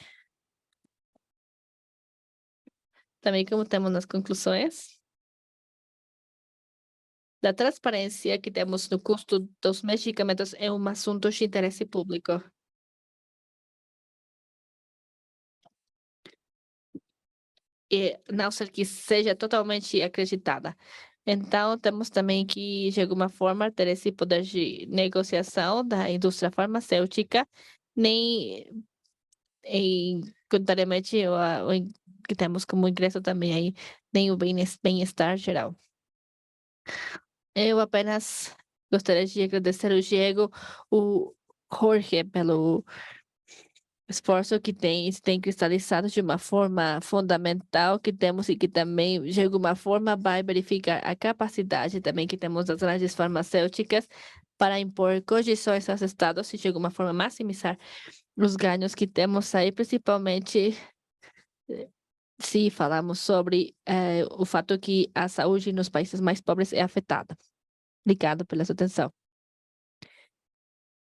como temos nas conclusões, da transparência que temos no custo dos medicamentos é um assunto de interesse público. E não ser que seja totalmente acreditada. Então, temos também que, de alguma forma, ter esse poder de negociação da indústria farmacêutica, nem contrariamente que temos como ingresso também aí, nem o bem-estar geral. Eu apenas gostaria de agradecer o Diego, o Jorge, pelo esforço que tem cristalizado de uma forma fundamental que temos e que também, de alguma forma, vai verificar a capacidade também que temos das grandes farmacêuticas para impor condições aos estados e, de alguma forma, maximizar os ganhos que temos aí, principalmente se falamos sobre o fato que a saúde nos países mais pobres é afetada. Obrigado pela sua atenção.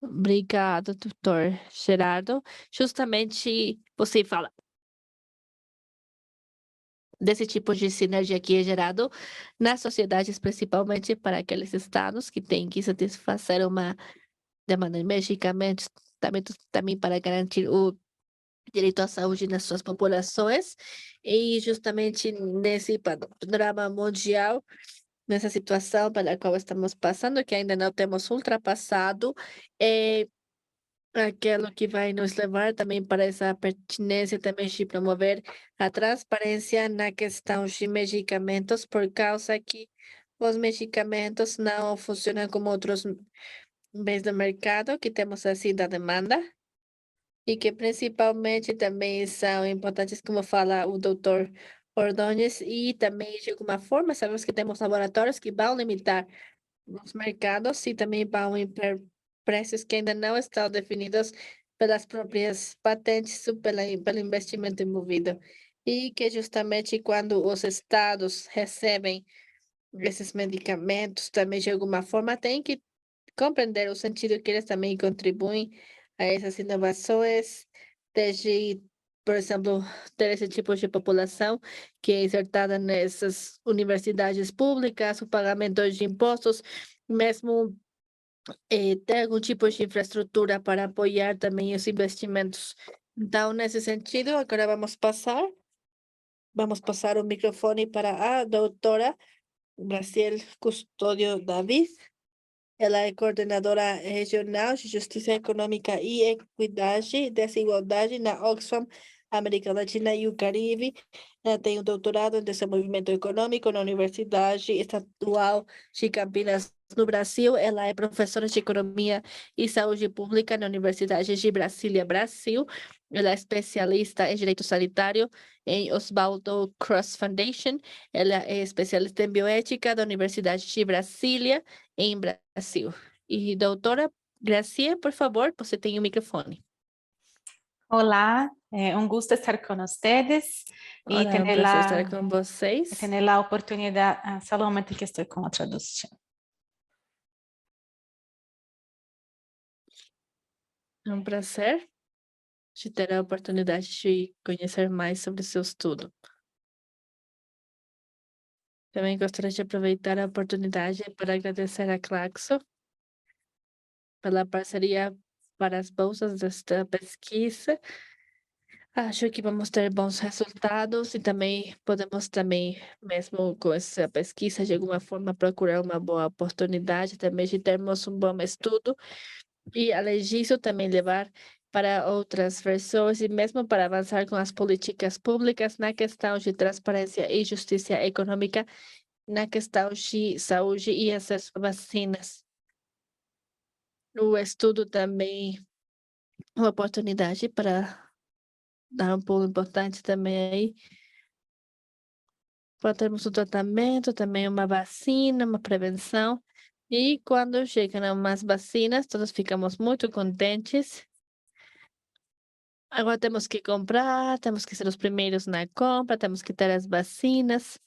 Obrigado, doutor Gerardo. Justamente você fala desse tipo de sinergia que é gerado nas sociedades, principalmente para aqueles estados que têm que satisfazer uma demanda de medicamentos, também para garantir o direito à saúde nas suas populações. E justamente nesse panorama mundial, nessa situação pela qual estamos passando, que ainda não temos ultrapassado, é aquilo que vai nos levar também para essa pertinência também de promover a transparência na questão de medicamentos, por causa que os medicamentos não funcionam como outros bens do mercado, que temos assim da demanda, e que principalmente também são importantes, como fala o doutor Ordonez, e também de alguma forma sabemos que temos laboratórios que vão limitar os mercados e também vão impor preços que ainda não estão definidos pelas próprias patentes ou pelo investimento envolvido. E que justamente quando os estados recebem esses medicamentos, também de alguma forma têm que compreender o sentido que eles também contribuem a essas inovações, desde, por exemplo, ter esse tipo de população que é insertada nessas universidades públicas, o pagamento de impostos, mesmo ter algum tipo de infraestrutura para apoiar também os investimentos. Então, nesse sentido, agora vamos passar o microfone para a doutora Graciel Custódio David. Ela é coordenadora regional de Justiça Econômica e Equidade e Desigualdade na Oxfam, América Latina e o Caribe. Ela tem um doutorado em desenvolvimento econômico na Universidade Estadual de Campinas, no Brasil. Ela é professora de Economia e Saúde Pública na Universidade de Brasília, Brasil. Ela é especialista em Direito Sanitário em Oswaldo Cross Foundation. Ela é especialista em Bioética da Universidade de Brasília, em Brasil. E doutora Gracia, por favor, você tem o microfone. Hola, un gusto estar con ustedes y Olá, é um prazer estar com vocês. tener la oportunidad, solamente que estoy con la traducción. É um prazer de ter a oportunidade de conhecer mais sobre o seu estudo. Também gostaria de aproveitar a oportunidade para agradecer a Claxo pela parceria para as bolsas desta pesquisa. Acho que vamos ter bons resultados e também podemos também, mesmo com essa pesquisa, de alguma forma procurar uma boa oportunidade também de termos um bom estudo e, além disso, também levar para outras pessoas e mesmo para avançar com as políticas públicas na questão de transparência e justiça econômica, na questão de saúde e acesso a vacinas. O estudo também é uma oportunidade para dar um pulo importante também aí, para termos um tratamento, também uma vacina, uma prevenção. E quando chegam umas vacinas, todos ficamos muito contentes. Agora temos que comprar, temos que ser os primeiros na compra, temos que ter as vacinas.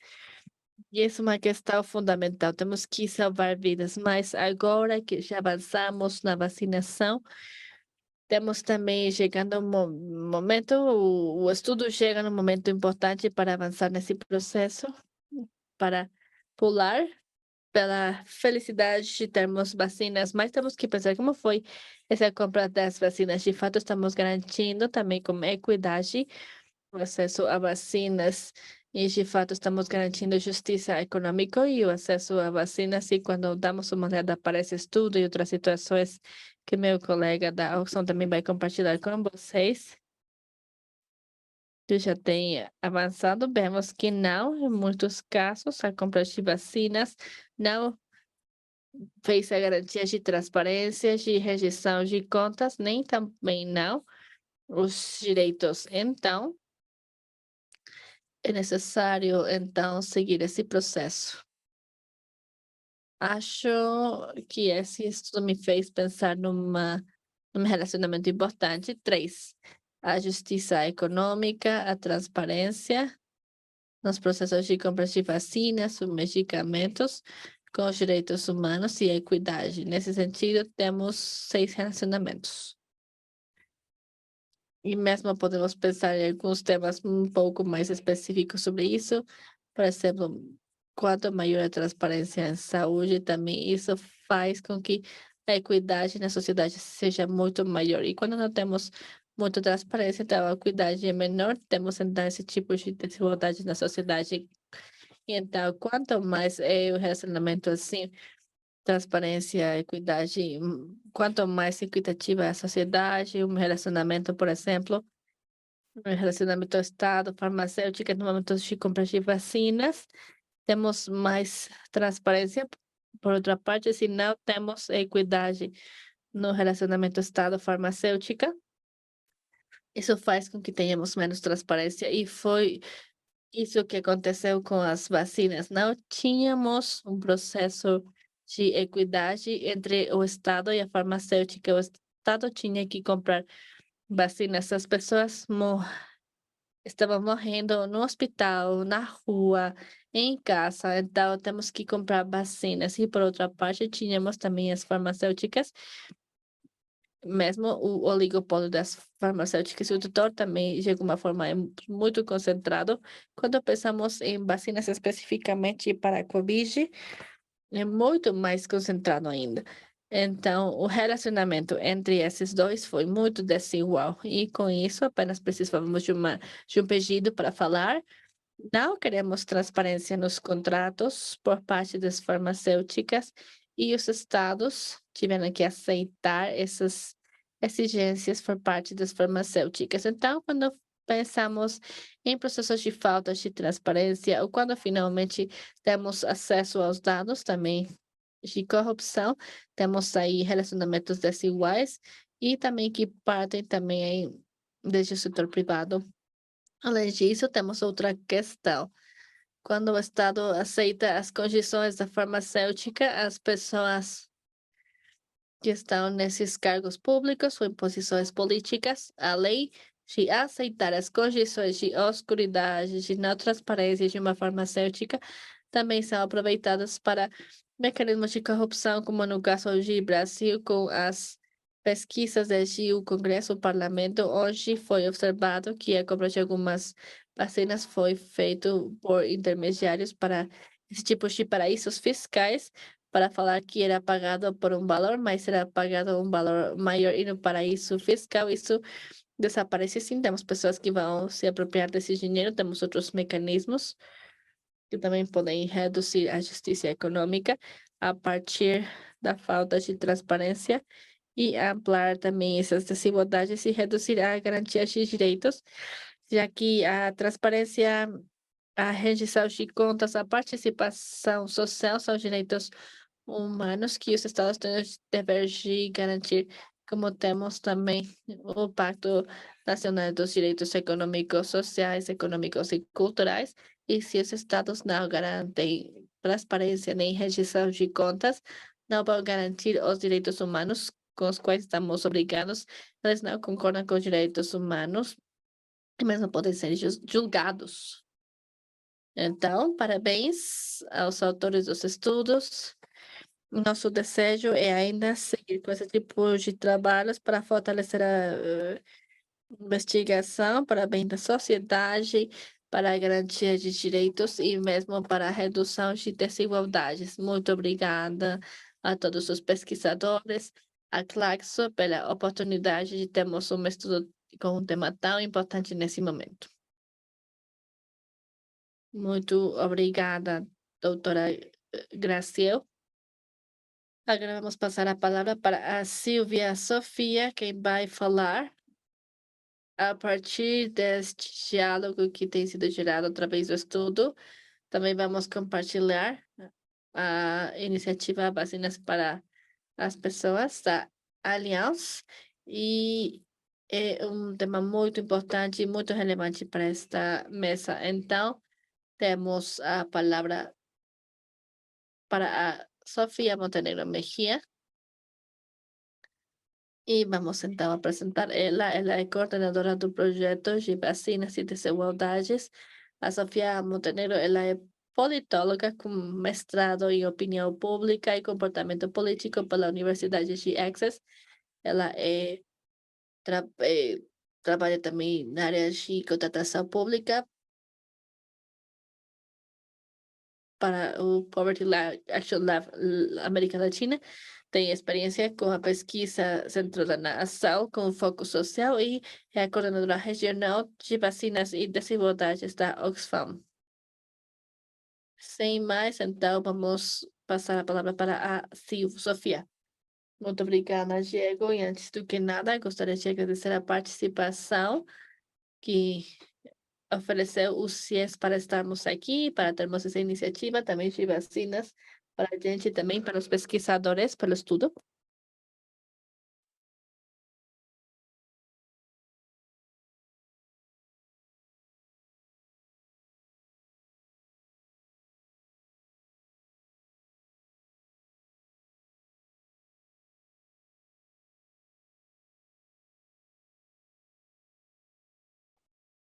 E isso é uma questão fundamental. Temos que salvar vidas, mas agora que já avançamos na vacinação, temos também chegando um momento, o estudo chega num momento importante para avançar nesse processo, para pular pela felicidade de termos vacinas, mas temos que pensar como foi essa compra das vacinas. De fato, estamos garantindo também com equidade o acesso a vacinas e, de fato, estamos garantindo justiça econômica e o acesso a vacinas. E quando damos uma olhada para esse estudo e outras situações que meu colega da Oxfam também vai compartilhar com vocês, que já tem avançado, vemos que não, em muitos casos, a compra de vacinas não fez a garantia de transparência, de rejeição de contas, nem também não os direitos. Então, é necessário, então, seguir esse processo. Acho que esse estudo me fez pensar num relacionamento importante. 3, a justiça econômica, a transparência nos processos de compra de vacinas, os medicamentos, com os direitos humanos e a equidade. Nesse sentido, temos 6 relacionamentos. E mesmo podemos pensar em alguns temas um pouco mais específicos sobre isso. Por exemplo, quanto maior a transparência em saúde, também isso faz com que a equidade na sociedade seja muito maior. E quando não temos muita transparência, então a equidade é menor, temos então esse tipo de desigualdade na sociedade. Então, quanto mais é o relacionamento assim, transparência, equidade, quanto mais equitativa é a sociedade, um relacionamento, por exemplo, um relacionamento Estado, farmacêutica, no momento de compra de vacinas, temos mais transparência. Por outra parte, se não temos equidade no relacionamento Estado, farmacêutica, isso faz com que tenhamos menos transparência e foi isso que aconteceu com as vacinas. Não tínhamos um processo de equidade entre o Estado e a farmacêutica. O Estado tinha que comprar vacinas. As pessoas estavam morrendo no hospital, na rua, em casa. Então, temos que comprar vacinas. E, por outra parte, tínhamos também as farmacêuticas, mesmo o oligopólio das farmacêuticas e o tutor também, de alguma forma, é muito concentrado. Quando pensamos em vacinas especificamente para a Covid, é muito mais concentrado ainda. Então, o relacionamento entre esses dois foi muito desigual. E com isso, apenas precisávamos de um pedido para falar. Não queremos transparência nos contratos por parte das farmacêuticas e os estados tiveram que aceitar essas exigências por parte das farmacêuticas. Então, quando pensamos em processos de falta de transparência ou quando finalmente temos acesso aos dados também de corrupção, temos aí relacionamentos desiguais e também que partem também aí desde o setor privado. Além disso, temos outra questão. Quando o Estado aceita as condições da farmacêutica, as pessoas que estão nesses cargos públicos ou em posições políticas, a lei de aceitar as condições de oscuridade, de não transparência de uma farmacêutica, também são aproveitadas para mecanismos de corrupção, como no caso de Brasil, com as pesquisas desde o Congresso, o Parlamento, hoje foi observado que a compra de algumas vacinas foi feito por intermediários para esse tipo de paraísos fiscais para falar que era pagado por um valor, mas era pagado um valor maior e no paraíso fiscal isso desaparece sim. Temos pessoas que vão se apropriar desse dinheiro, temos outros mecanismos que também podem reduzir a justiça econômica a partir da falta de transparência e ampliar também essas desigualdades e reduzir a garantia de direitos, já que a transparência, a rendição de contas, a participação social são direitos humanos que os Estados têm o dever de garantir, como temos também o Pacto Nacional dos Direitos Econômicos, Sociais, Econômicos e Culturais, e se os Estados não garantem transparência nem rendição de contas, não vão garantir os direitos humanos com os quais estamos obrigados, eles não concordam com os direitos humanos e mesmo podem ser julgados. Então, parabéns aos autores dos estudos. Nosso desejo é ainda seguir com esse tipo de trabalhos para fortalecer a investigação, para bem da sociedade, para a garantia de direitos e mesmo para a redução de desigualdades. Muito obrigada a todos os pesquisadores, a Claxo, pela oportunidade de termos um estudo com um tema tão importante nesse momento. Muito obrigada, doutora Graciel. Agora vamos passar a palavra para a Silvia Sofia, quem vai falar a partir deste diálogo que tem sido gerado através do estudo. Também vamos compartilhar a iniciativa Vacinas para as Pessoas da Allianz e é um tema muito importante e muito relevante para esta mesa. Então, temos a palavra para a Sofia Montenegro Mejía. E vamos então apresentar ela. Ela é coordenadora do projeto de vacinas e desigualdades. A Sofia Montenegro, ela é politóloga com mestrado em opinião pública e comportamento político pela Universidade de Essex. Ela trabalha também na área de contratação pública para o Poverty Action Lab América Latina. Tem experiência com a pesquisa centrada na ação com foco social e é a coordenadora regional de vacinas e desigualdades da Oxfam. Sem mais, então, vamos passar a palavra para a Sofia. Muito obrigada, Diego. E antes do que nada, gostaria de agradecer a participação que ofereceu o CIES para estarmos aqui, para termos essa iniciativa também de vacinas para a gente, também para os pesquisadores, pelo estudo.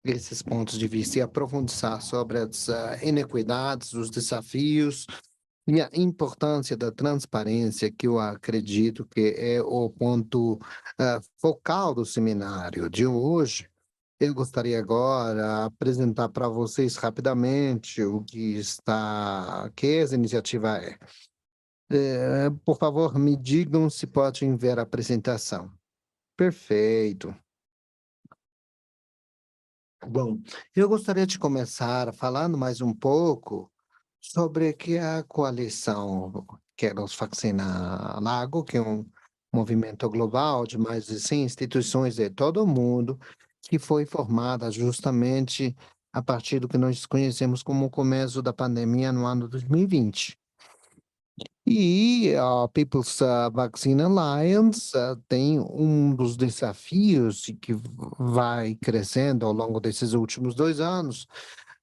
Esses pontos de vista e aprofundar sobre as inequidades, os desafios e a importância da transparência, que eu acredito que é o ponto focal do seminário de hoje. Eu gostaria agora de apresentar para vocês rapidamente que essa iniciativa é. Por favor, me digam se podem ver a apresentação. Perfeito. Bom, eu gostaria de começar falando mais um pouco sobre que a coalição Queremos Vacina Lago, que é um movimento global de mais de 100 instituições de todo o mundo, que foi formada justamente a partir do que nós conhecemos como o começo da pandemia no ano 2020. E a People's Vaccine Alliance tem um dos desafios que vai crescendo ao longo desses últimos 2 anos,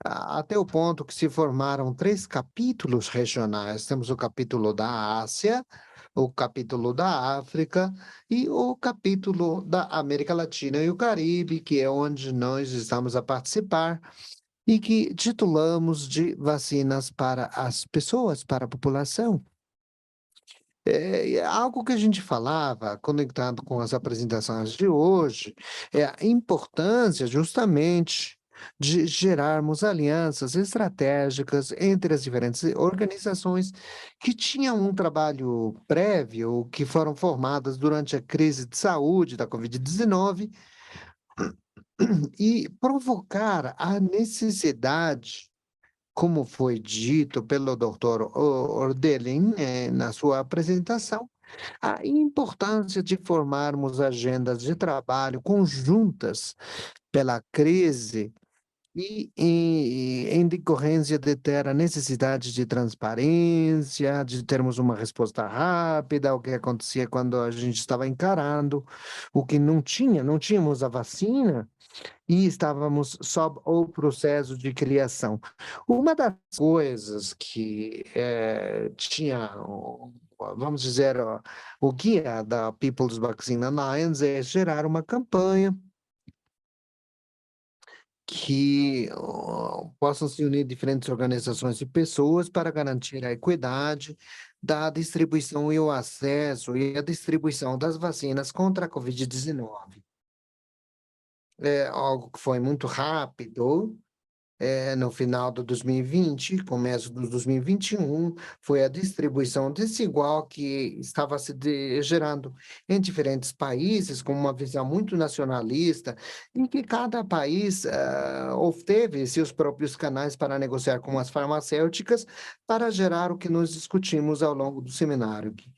até o ponto que se formaram 3 capítulos regionais. Temos o capítulo da Ásia, o capítulo da África e o capítulo da América Latina e o Caribe, que é onde nós estamos a participar, e que titulamos de Vacinas para as Pessoas, para a População. Algo que a gente falava, conectado com as apresentações de hoje, é a importância justamente de gerarmos alianças estratégicas entre as diferentes organizações que tinham um trabalho prévio, que foram formadas durante a crise de saúde da Covid-19, e provocar a necessidade, como foi dito pelo Dr. Ordelin, na sua apresentação, a importância de formarmos agendas de trabalho conjuntas pela crise e em decorrência de ter a necessidade de transparência, de termos uma resposta rápida ao que acontecia quando a gente estava encarando o que não tínhamos a vacina e estávamos sob o processo de criação. Uma das coisas que tinha, vamos dizer, o guia da People's Vaccine Alliance é gerar uma campanha que possam se unir diferentes organizações e pessoas para garantir a equidade da distribuição e o acesso e a distribuição das vacinas contra a Covid-19. É algo que foi muito rápido, no final de 2020, começo de 2021, foi a distribuição desigual que estava gerando em diferentes países, com uma visão muito nacionalista, em que cada país obteve seus próprios canais para negociar com as farmacêuticas, para gerar o que nós discutimos ao longo do seminário, que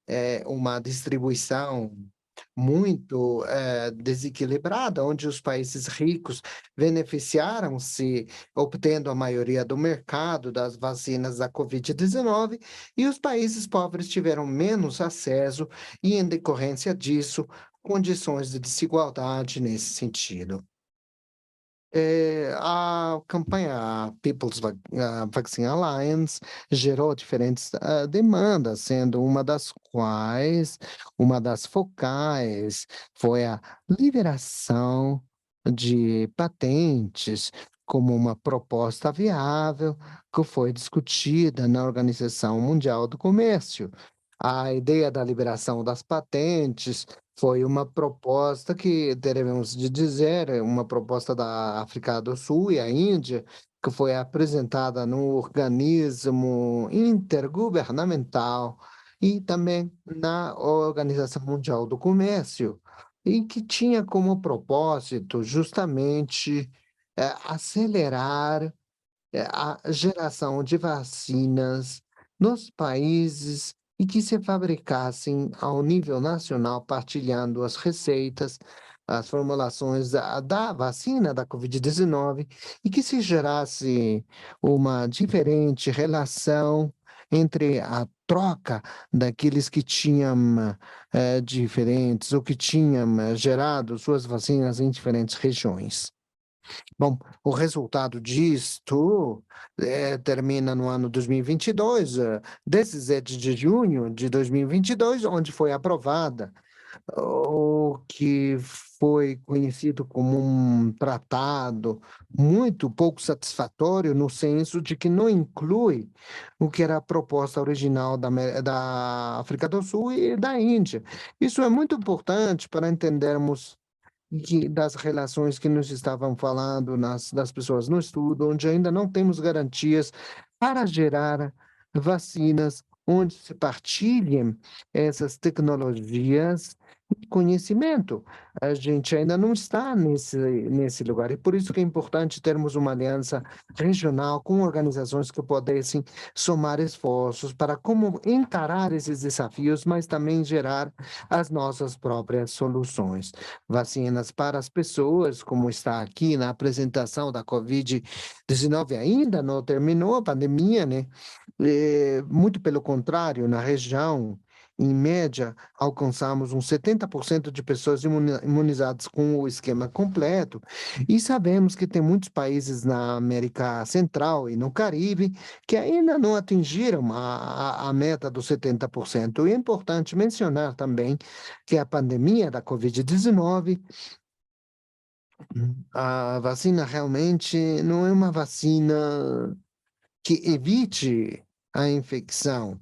é uma distribuição muito desequilibrada, onde os países ricos beneficiaram-se obtendo a maioria do mercado das vacinas da Covid-19 e os países pobres tiveram menos acesso e, em decorrência disso, condições de desigualdade nesse sentido. A campanha People's Vaccine Alliance gerou diferentes demandas, sendo uma das quais, uma das focais, foi a liberação de patentes como uma proposta viável que foi discutida na Organização Mundial do Comércio. A ideia da liberação das patentes foi uma proposta que, devemos de dizer, uma proposta da África do Sul e a Índia, que foi apresentada no organismo intergovernamental e também na Organização Mundial do Comércio, e que tinha como propósito justamente acelerar a geração de vacinas nos países e que se fabricassem ao nível nacional, partilhando as receitas, as formulações da vacina da Covid-19 e que se gerasse uma diferente relação entre a troca daqueles que tinham diferentes ou que tinham gerado suas vacinas em diferentes regiões. Bom, o resultado disto termina no ano 2022, 17 de junho de 2022, onde foi aprovada o que foi conhecido como um tratado muito pouco satisfatório, no senso de que não inclui o que era a proposta original da África do Sul e da Índia. Isso é muito importante para entendermos das relações que nos estavam falando das pessoas no estudo, onde ainda não temos garantias para gerar vacinas, onde se partilhem essas tecnologias e conhecimento. A gente ainda não está nesse lugar, e por isso que é importante termos uma aliança regional com organizações que pudessem somar esforços para como encarar esses desafios, mas também gerar as nossas próprias soluções. Vacinas para as pessoas, como está aqui na apresentação da Covid-19, ainda não terminou a pandemia, né? Muito pelo contrário, na região, em média, alcançamos uns 70% de pessoas imunizadas com o esquema completo, e sabemos que tem muitos países na América Central e no Caribe que ainda não atingiram a meta dos 70%. E é importante mencionar também que a pandemia da Covid-19, a vacina realmente não é uma vacina que evite a infecção,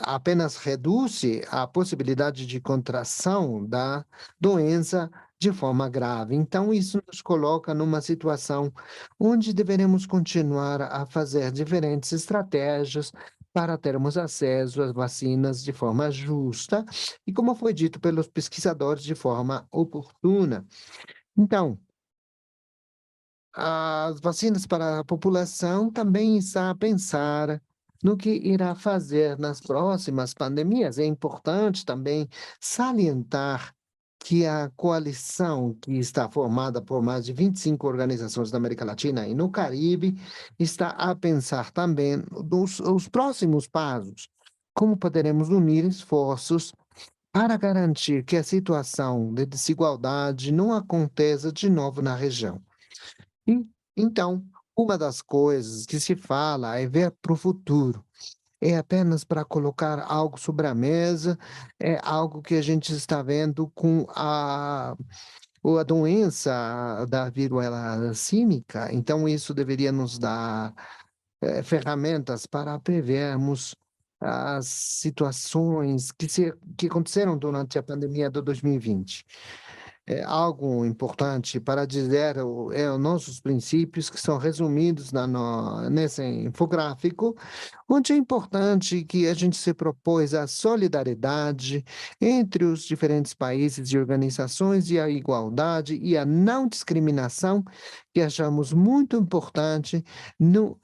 apenas reduz a possibilidade de contração da doença de forma grave. Então, isso nos coloca numa situação onde deveremos continuar a fazer diferentes estratégias para termos acesso às vacinas de forma justa e, como foi dito pelos pesquisadores, de forma oportuna. Então, as vacinas para a população também está a pensar no que irá fazer nas próximas pandemias. É importante também salientar que a coalição, que está formada por mais de 25 organizações da América Latina e no Caribe, está a pensar também nos os próximos passos. Como poderemos unir esforços para garantir que a situação de desigualdade não aconteça de novo na região. En então, uma das coisas que se fala é ver para o futuro. É apenas para colocar algo sobre a mesa, é algo que a gente está vendo com a doença da viruela símica, então isso deveria nos dar, ferramentas para prevermos as situações que aconteceram durante a pandemia de 2020. É algo importante para dizer os nossos princípios que são resumidos nesse infográfico, onde é importante que a gente se propôs a solidariedade entre os diferentes países e organizações e a igualdade e a não discriminação, que achamos muito importante no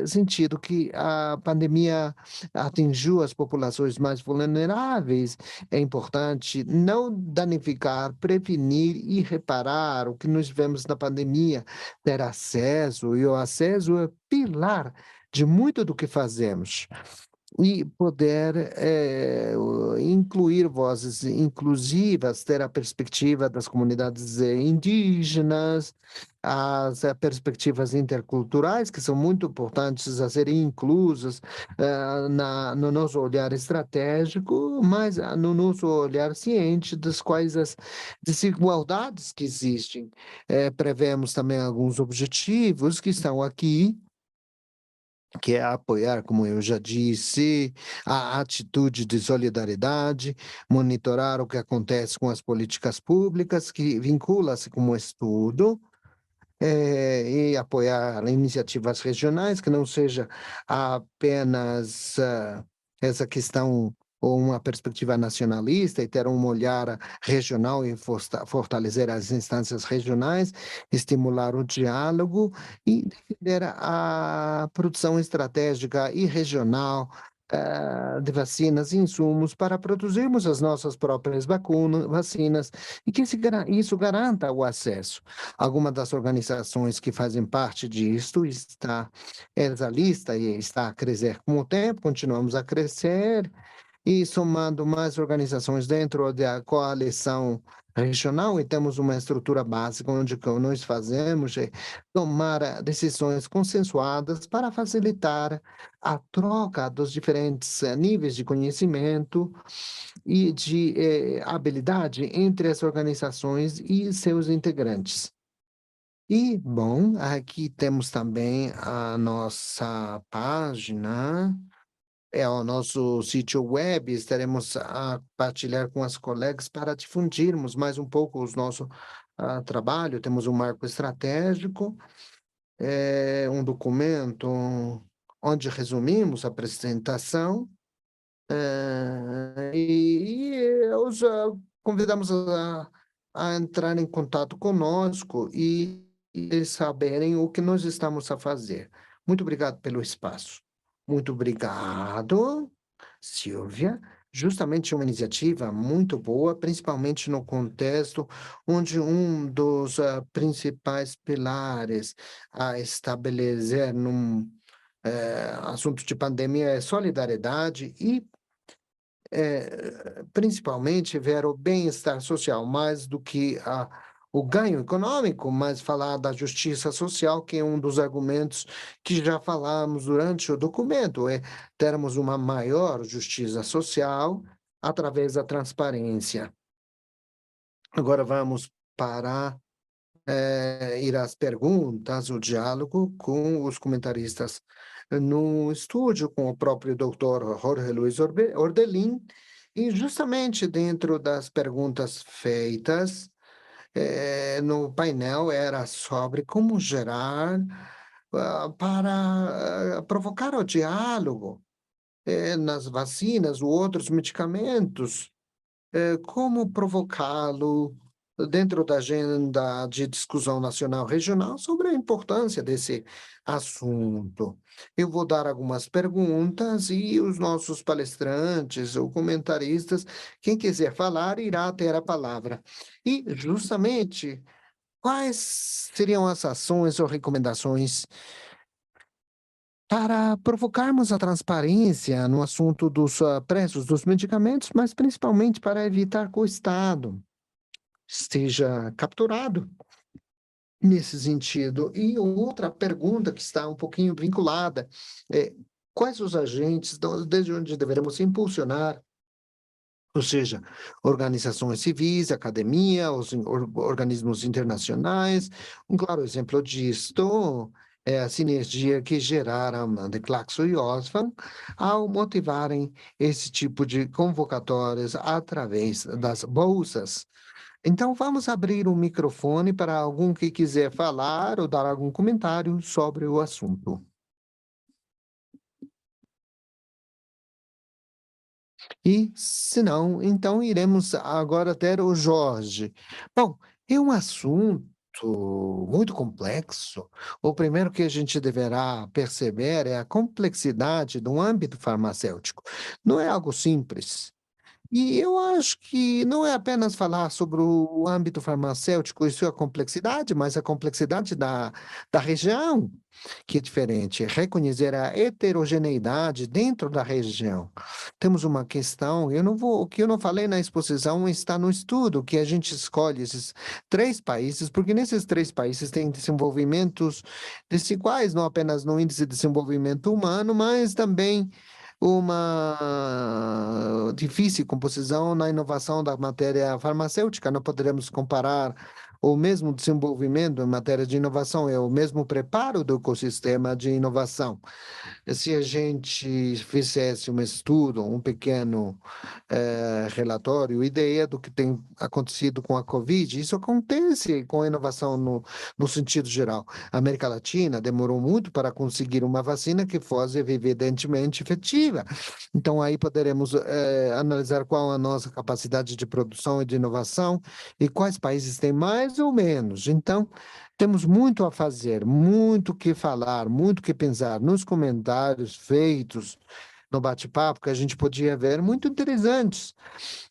sentido que a pandemia atingiu as populações mais vulneráveis. É importante não danificar, prevenir e reparar o que nós vemos na pandemia, ter acesso, e o acesso é pilar de muito do que fazemos. E poder incluir vozes inclusivas, ter a perspectiva das comunidades indígenas, as perspectivas interculturais, que são muito importantes a serem inclusas no nosso olhar estratégico, mas no nosso olhar ciente das quais as desigualdades que existem. Prevemos também alguns objetivos que estão aqui, que é apoiar, como eu já disse, a atitude de solidariedade, monitorar o que acontece com as políticas públicas, que vincula-se com o estudo, e apoiar iniciativas regionais, que não seja apenas essa questão ou uma perspectiva nacionalista e ter um olhar regional e fortalecer as instâncias regionais, estimular o diálogo e defender a produção estratégica e regional de vacinas e insumos para produzirmos as nossas próprias vacinas e que isso garanta o acesso. Alguma das organizações que fazem parte disto está, essa lista e está a crescer com o tempo, continuamos a crescer, e somando mais organizações dentro da coalição regional, e temos uma estrutura básica onde o que nós fazemos é tomar decisões consensuadas para facilitar a troca dos diferentes níveis de conhecimento e de habilidade entre as organizações e seus integrantes. E, bom, aqui temos também a nossa página, é o nosso sítio web, estaremos a partilhar com as colegas para difundirmos mais um pouco o nosso trabalho. Temos um marco estratégico, um documento onde resumimos a apresentação, os convidamos a entrar em contato conosco e saberem o que nós estamos a fazer. Muito obrigado pelo espaço. Muito obrigado, Silvia. Justamente uma iniciativa muito boa, principalmente no contexto onde um dos principais pilares a estabelecer num assunto de pandemia é solidariedade e principalmente ver o bem-estar social, mais do que o ganho econômico, mas falar da justiça social, que é um dos argumentos que já falamos durante o documento, é termos uma maior justiça social através da transparência. Agora vamos para ir às perguntas, o diálogo com os comentaristas no estúdio, com o próprio doutor Jorge Luiz Ordelin, e justamente dentro das perguntas feitas, no painel era sobre como gerar para provocar o diálogo nas vacinas ou outros medicamentos, como provocá-lo dentro da agenda de discussão nacional regional sobre a importância desse assunto. Eu vou dar algumas perguntas e os nossos palestrantes ou comentaristas, quem quiser falar, irá ter a palavra. E, justamente, quais seriam as ações ou recomendações para provocarmos a transparência no assunto dos preços dos medicamentos, mas principalmente para evitar que o Estado esteja capturado nesse sentido? E outra pergunta que está um pouquinho vinculada é quais os agentes desde onde devemos impulsionar, ou seja, organizações civis, academia, os organismos internacionais. Um claro exemplo disto é a sinergia que geraram de Claxo e Oxfam ao motivarem esse tipo de convocatórias através das bolsas. Então, vamos abrir o microfone para algum que quiser falar ou dar algum comentário sobre o assunto. E, se não, então iremos agora ter o Jorge. Bom, é um assunto muito complexo. O primeiro que a gente deverá perceber é a complexidade do âmbito farmacêutico. Não é algo simples. E eu acho que não é apenas falar sobre o âmbito farmacêutico e sua complexidade, mas a complexidade da região, que é diferente. Reconhecer a heterogeneidade dentro da região. Temos uma questão, o que eu não falei na exposição está no estudo, que a gente escolhe esses 3 países, porque nesses 3 países tem desenvolvimentos desiguais, não apenas no índice de desenvolvimento humano, mas também uma difícil composição na inovação da matéria farmacêutica. Não poderemos comparar o mesmo desenvolvimento em matéria de inovação, é o mesmo preparo do ecossistema de inovação. Se a gente fizesse um estudo, um pequeno relatório, ideia do que tem acontecido com a Covid, isso acontece com a inovação no sentido geral. A América Latina demorou muito para conseguir uma vacina que fosse evidentemente efetiva. Então, aí poderemos analisar qual a nossa capacidade de produção e de inovação e quais países têm mais ou menos. Então, temos muito a fazer, muito o que falar, muito o que pensar nos comentários feitos no bate-papo, que a gente podia ver, muito interessantes.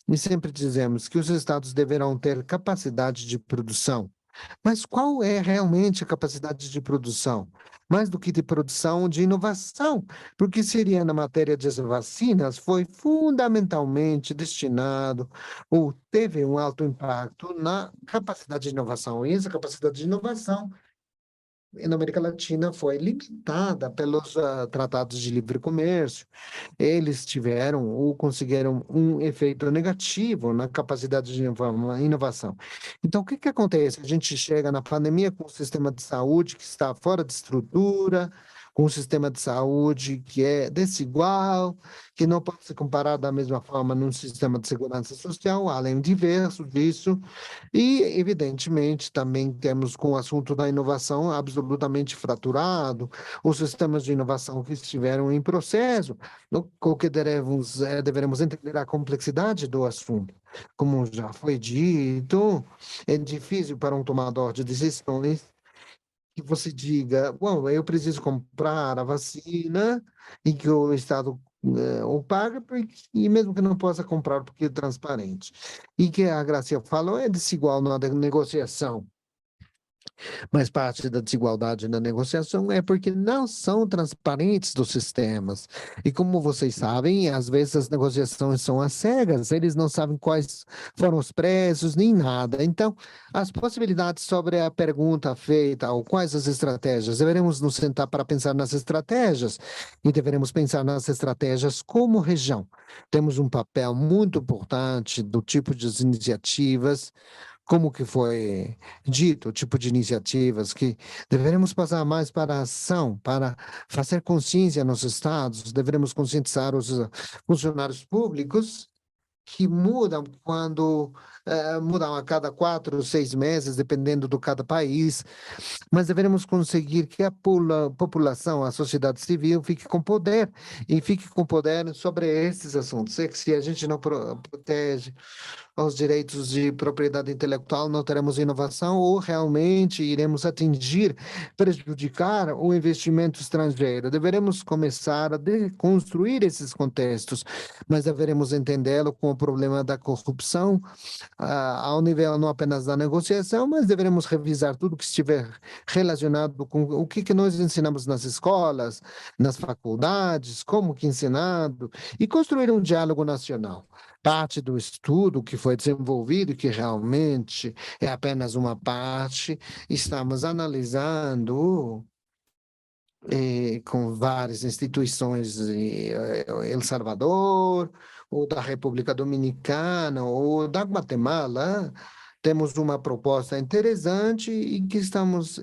E sempre dizemos que os estados deverão ter capacidade de produção. Mas qual é realmente a capacidade de produção? Mais do que de produção, de inovação, porque seria na matéria das vacinas, foi fundamentalmente destinado ou teve um alto impacto na capacidade de inovação. E essa capacidade de inovação na América Latina foi limitada pelos tratados de livre comércio. Eles tiveram ou conseguiram um efeito negativo na capacidade de inovação. Então, o que que acontece? A gente chega na pandemia com um sistema de saúde que está fora de estrutura, com um sistema de saúde que é desigual, que não pode ser comparado da mesma forma num sistema de segurança social, além diverso disso, e, evidentemente, também temos com o assunto da inovação absolutamente fraturado, os sistemas de inovação que estiveram em processo, o que deveremos entender a complexidade do assunto. Como já foi dito, é difícil para um tomador de decisões que você diga, bom, eu preciso comprar a vacina e que o Estado o paga, e mesmo que não possa comprar porque é transparente. E que a Gracia falou é desigual na negociação. Mas parte da desigualdade na negociação é porque não são transparentes dos sistemas. E como vocês sabem, às vezes as negociações são às cegas, eles não sabem quais foram os preços, nem nada. Então, as possibilidades sobre a pergunta feita, ou quais as estratégias, deveremos nos sentar para pensar nas estratégias, e deveremos pensar nas estratégias como região. Temos um papel muito importante do tipo de iniciativas, como que foi dito, o tipo de iniciativas que deveremos passar mais para a ação, para fazer consciência nos estados, deveremos conscientizar os funcionários públicos que mudam quando mudam a cada 4 6 meses, dependendo do cada país, mas deveremos conseguir que a população, a sociedade civil, fique com poder, e fique com poder sobre esses assuntos. É que se a gente não protege os direitos de propriedade intelectual, não teremos inovação ou realmente iremos atingir, prejudicar o investimento estrangeiro. Deveremos começar a deconstruir esses contextos, mas deveremos entendê-lo com o problema da corrupção, ao nível não apenas da negociação, mas deveremos revisar tudo que estiver relacionado com o que nós ensinamos nas escolas, nas faculdades, como que ensinado, e construir um diálogo nacional. Parte do estudo que foi desenvolvido, que realmente é apenas uma parte, estamos analisando com várias instituições em El Salvador, ou da República Dominicana, ou da Guatemala. Temos uma proposta interessante e que estamos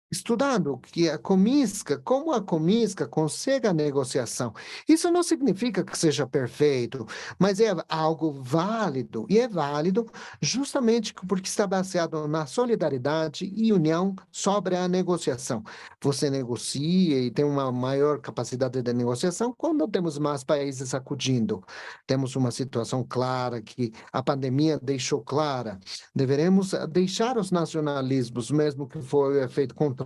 estudando que a Comisca, como a Comisca consegue a negociação. Isso não significa que seja perfeito, mas é algo válido, e é válido justamente porque está baseado na solidariedade e união sobre a negociação. Você negocia e tem uma maior capacidade de negociação quando temos mais países acudindo. Temos uma situação clara que a pandemia deixou clara. Deveremos deixar os nacionalismos, mesmo que foi o efeito contrário.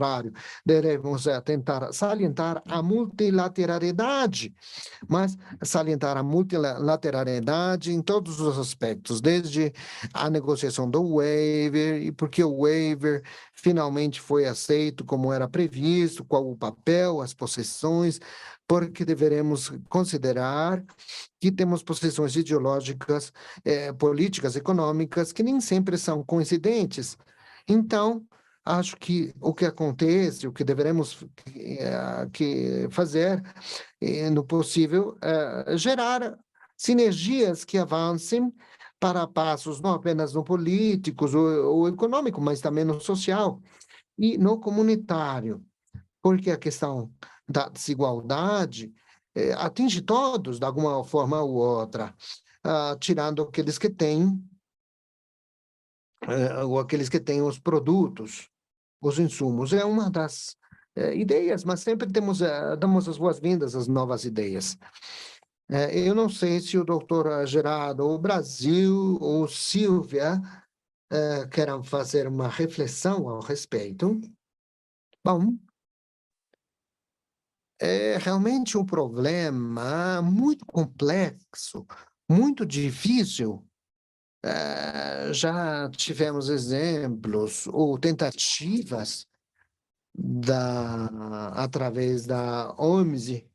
Devemos tentar salientar a multilateralidade, mas salientar a multilateralidade em todos os aspectos, desde a negociação do waiver, e porque o waiver finalmente foi aceito como era previsto, qual o papel, as posições, porque deveremos considerar que temos posições ideológicas, políticas, econômicas, que nem sempre são coincidentes. Então, acho que o que acontece, o que deveremos que fazer, no possível, gerar sinergias que avancem para passos não apenas no políticos ou econômico, mas também no social e no comunitário, porque a questão da desigualdade atinge todos de alguma forma ou outra, tirando aqueles que têm ou aqueles que têm os produtos, os insumos. É uma das ideias, mas sempre damos as boas-vindas às novas ideias. Eu não sei se o doutor Gerardo, ou o Brasil, ou Silvia, querem fazer uma reflexão ao respeito. Bom, é realmente um problema muito complexo, muito difícil. Já tivemos exemplos ou tentativas através da OMS,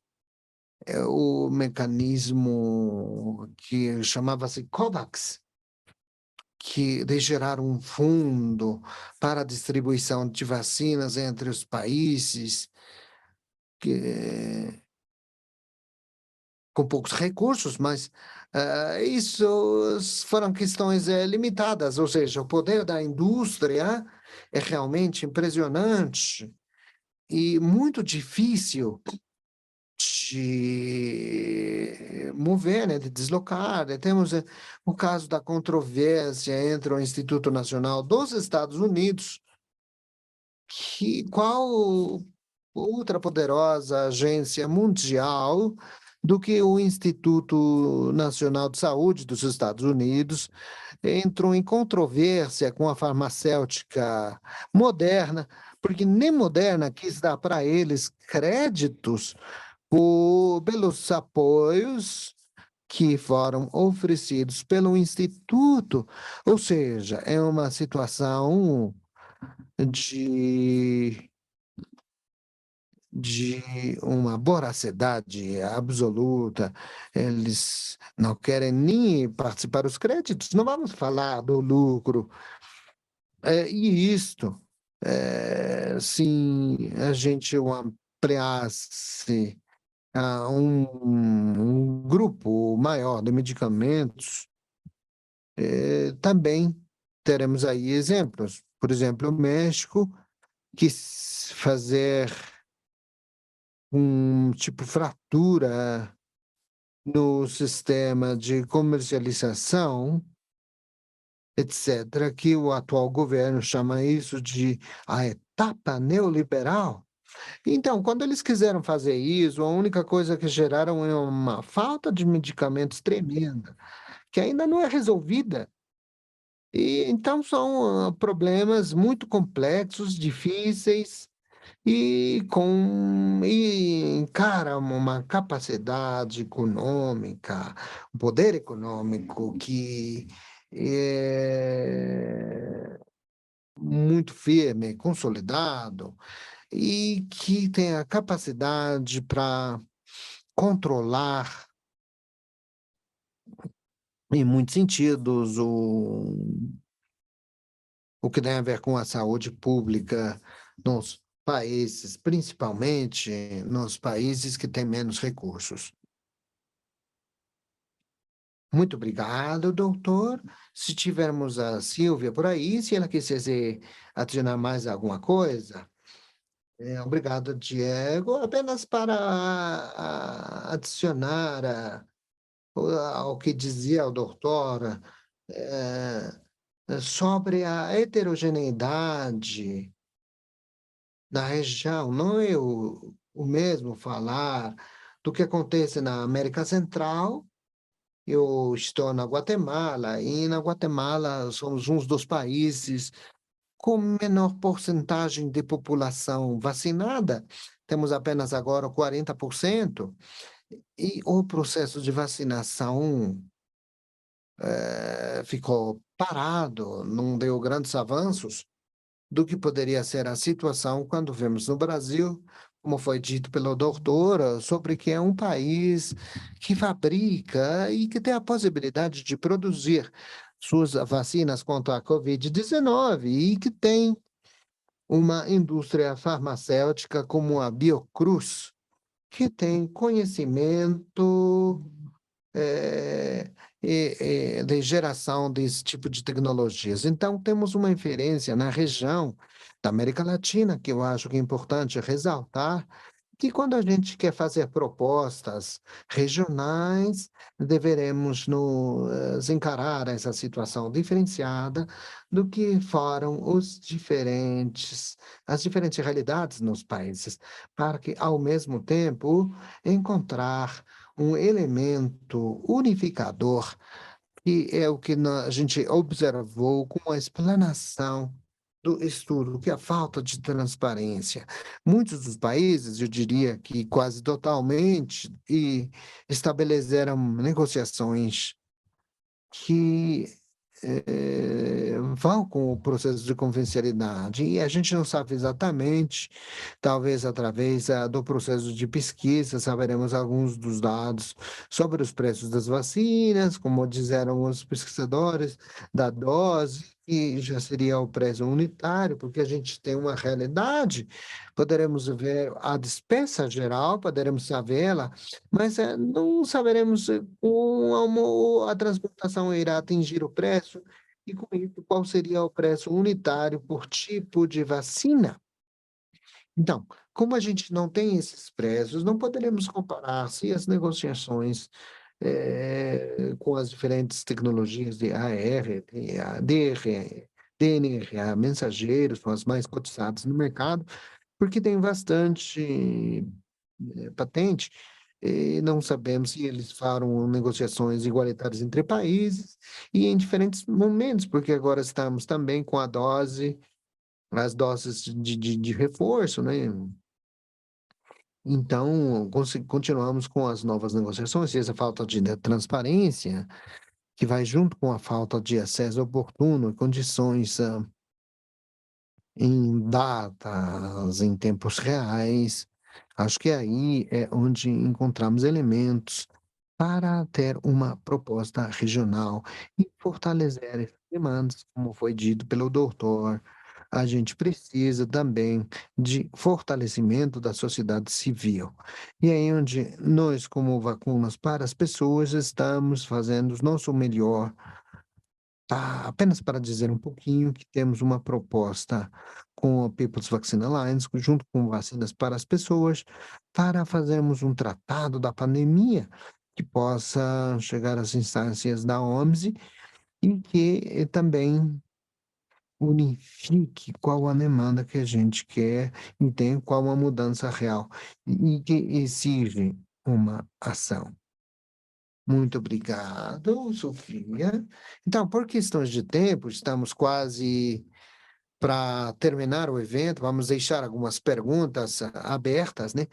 o mecanismo que chamava-se COVAX, de gerar um fundo para a distribuição de vacinas entre os países, que com poucos recursos, mas isso foram questões limitadas, ou seja, o poder da indústria é realmente impressionante e muito difícil de mover, né, de deslocar. Temos o caso da controvérsia entre o Instituto Nacional dos Estados Unidos, qual outra poderosa agência mundial do que o Instituto Nacional de Saúde dos Estados Unidos entrou em controvérsia com a farmacêutica Moderna, porque nem Moderna quis dar para eles créditos pelos apoios que foram oferecidos pelo Instituto. Ou seja, é uma situação de de uma voracidade absoluta, eles não querem nem participar dos créditos, não vamos falar do lucro. E isto, se a gente o ampliasse a um grupo maior de medicamentos, também teremos aí exemplos. Por exemplo, o México quis fazer tipo fratura no sistema de comercialização etc., que o atual governo chama isso de a etapa neoliberal. Então, quando eles quiseram fazer isso, a única coisa que geraram é uma falta de medicamentos tremenda, que ainda não é resolvida. E então são problemas muito complexos, difíceis cara, uma capacidade econômica, um poder econômico que é muito firme, consolidado e que tem a capacidade para controlar, em muitos sentidos, o que tem a ver com a saúde pública nos países, principalmente nos países que têm menos recursos. Muito obrigado, doutor. Se tivermos a Silvia por aí, se ela quisesse adicionar mais alguma coisa. Obrigado, Diego. Apenas para adicionar ao que dizia o doutor sobre a heterogeneidade na região. Não é o mesmo falar do que acontece na América Central. Eu estou na Guatemala, e na Guatemala somos um dos países com menor porcentagem de população vacinada. Temos apenas agora 40%, e o processo de vacinação ficou parado, não deu grandes avanços do que poderia ser a situação quando vemos no Brasil, como foi dito pela doutora, sobre que é um país que fabrica e que tem a possibilidade de produzir suas vacinas contra a Covid-19 e que tem uma indústria farmacêutica como a Biocruz, que tem conhecimento de geração desse tipo de tecnologias. Então, temos uma inferência na região da América Latina, que eu acho que é importante ressaltar, que quando a gente quer fazer propostas regionais, deveremos encarar essa situação diferenciada do que foram as diferentes realidades nos países, para que, ao mesmo tempo, encontrar um elemento unificador, que é o que a gente observou com a explanação do estudo, que é a falta de transparência. Muitos dos países, eu diria que quase totalmente, estabeleceram negociações que vão com o processo de confidencialidade e a gente não sabe exatamente, talvez através do processo de pesquisa, saberemos alguns dos dados sobre os preços das vacinas, como disseram os pesquisadores, da dose, que já seria o preço unitário, porque a gente tem uma realidade, poderemos ver a despesa geral, poderemos sabê-la, mas não saberemos como a transportação irá atingir o preço e, com isso, qual seria o preço unitário por tipo de vacina. Então, como a gente não tem esses preços, não poderemos comparar se as negociações com as diferentes tecnologias de AR, DR, DNRA, mensageiros, são as mais cotizadas no mercado, porque tem bastante patente, e não sabemos se eles farão negociações igualitárias entre países e em diferentes momentos, porque agora estamos também com as doses de reforço, né? Então, continuamos com as novas negociações e essa falta de transparência, que vai junto com a falta de acesso oportuno e condições em datas, em tempos reais. Acho que aí é onde encontramos elementos para ter uma proposta regional e fortalecer essas demandas, como foi dito pelo doutor. A gente precisa também de fortalecimento da sociedade civil. E é aí onde nós, como Vacunas para as Pessoas, estamos fazendo o nosso melhor. Apenas para dizer um pouquinho que temos uma proposta com a People's Vaccine Alliance, junto com Vacinas para as Pessoas, para fazermos um tratado da pandemia que possa chegar às instâncias da OMS e que também unifique qual a demanda que a gente quer e tem qual uma mudança real e que exige uma ação. Muito obrigado, Sofia. Então, por questões de tempo, estamos quase para terminar o evento, vamos deixar algumas perguntas abertas, né?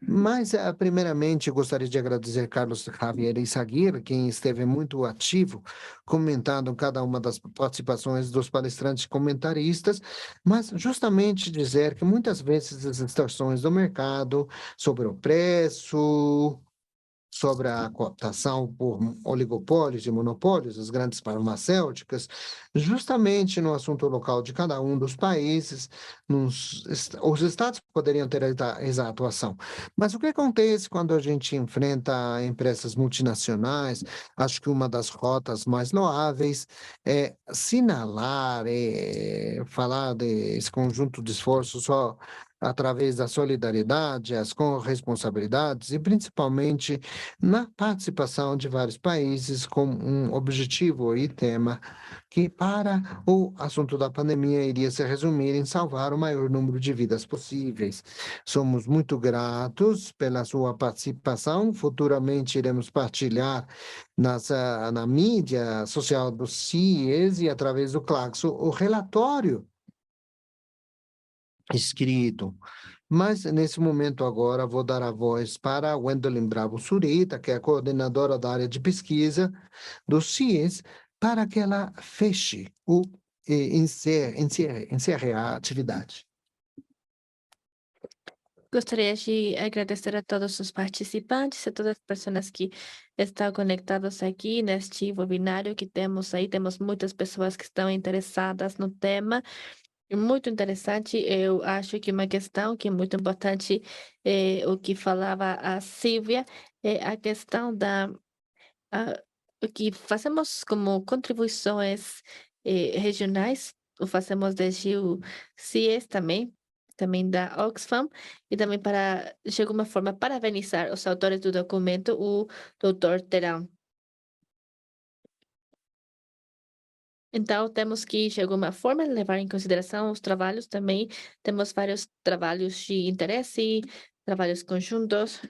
Mas, primeiramente, eu gostaria de agradecer Carlos Javier Izaguirre, quem esteve muito ativo, comentando cada uma das participações dos palestrantes comentaristas, mas justamente dizer que muitas vezes as distorções do mercado sobre o preço, sobre a cotação por oligopólios e monopólios, as grandes farmacêuticas, justamente no assunto local de cada um dos países, os estados poderiam ter essa atuação. Mas o que acontece quando a gente enfrenta empresas multinacionais? Acho que uma das rotas mais loáveis é sinalar, falar desse conjunto de esforços só através da solidariedade, as corresponsabilidades e principalmente na participação de vários países com um objetivo e tema que para o assunto da pandemia iria se resumir em salvar o maior número de vidas possíveis. Somos muito gratos pela sua participação. Futuramente iremos partilhar na mídia social do CIES e através do Claxo o relatório escrito. Mas, nesse momento agora, vou dar a voz para a Gwendolyn Bravo Surita, que é a coordenadora da área de pesquisa do CIES, para que ela feche encerre a atividade. Gostaria de agradecer a todos os participantes, a todas as pessoas que estão conectadas aqui neste webinário que temos aí. Temos muitas pessoas que estão interessadas no tema. Muito interessante. Eu acho que uma questão que é muito importante, o que falava a Silvia, é a questão o que fazemos como contribuições regionais, o fazemos desde o CIES também da Oxfam, e também para, de alguma forma, parabenizar os autores do documento, o doutor Terão. Então, temos que, de alguma forma, levar em consideração os trabalhos também. Temos vários trabalhos de interesse, trabalhos conjuntos.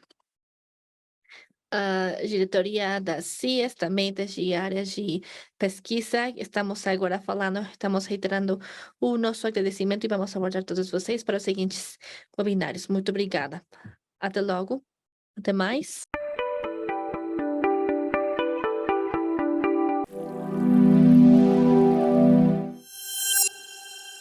A diretoria da CIES também tem áreas de pesquisa. Estamos agora falando, estamos reiterando o nosso agradecimento e vamos abordar todos vocês para os seguintes webinários. Muito obrigada. Até logo. Até mais.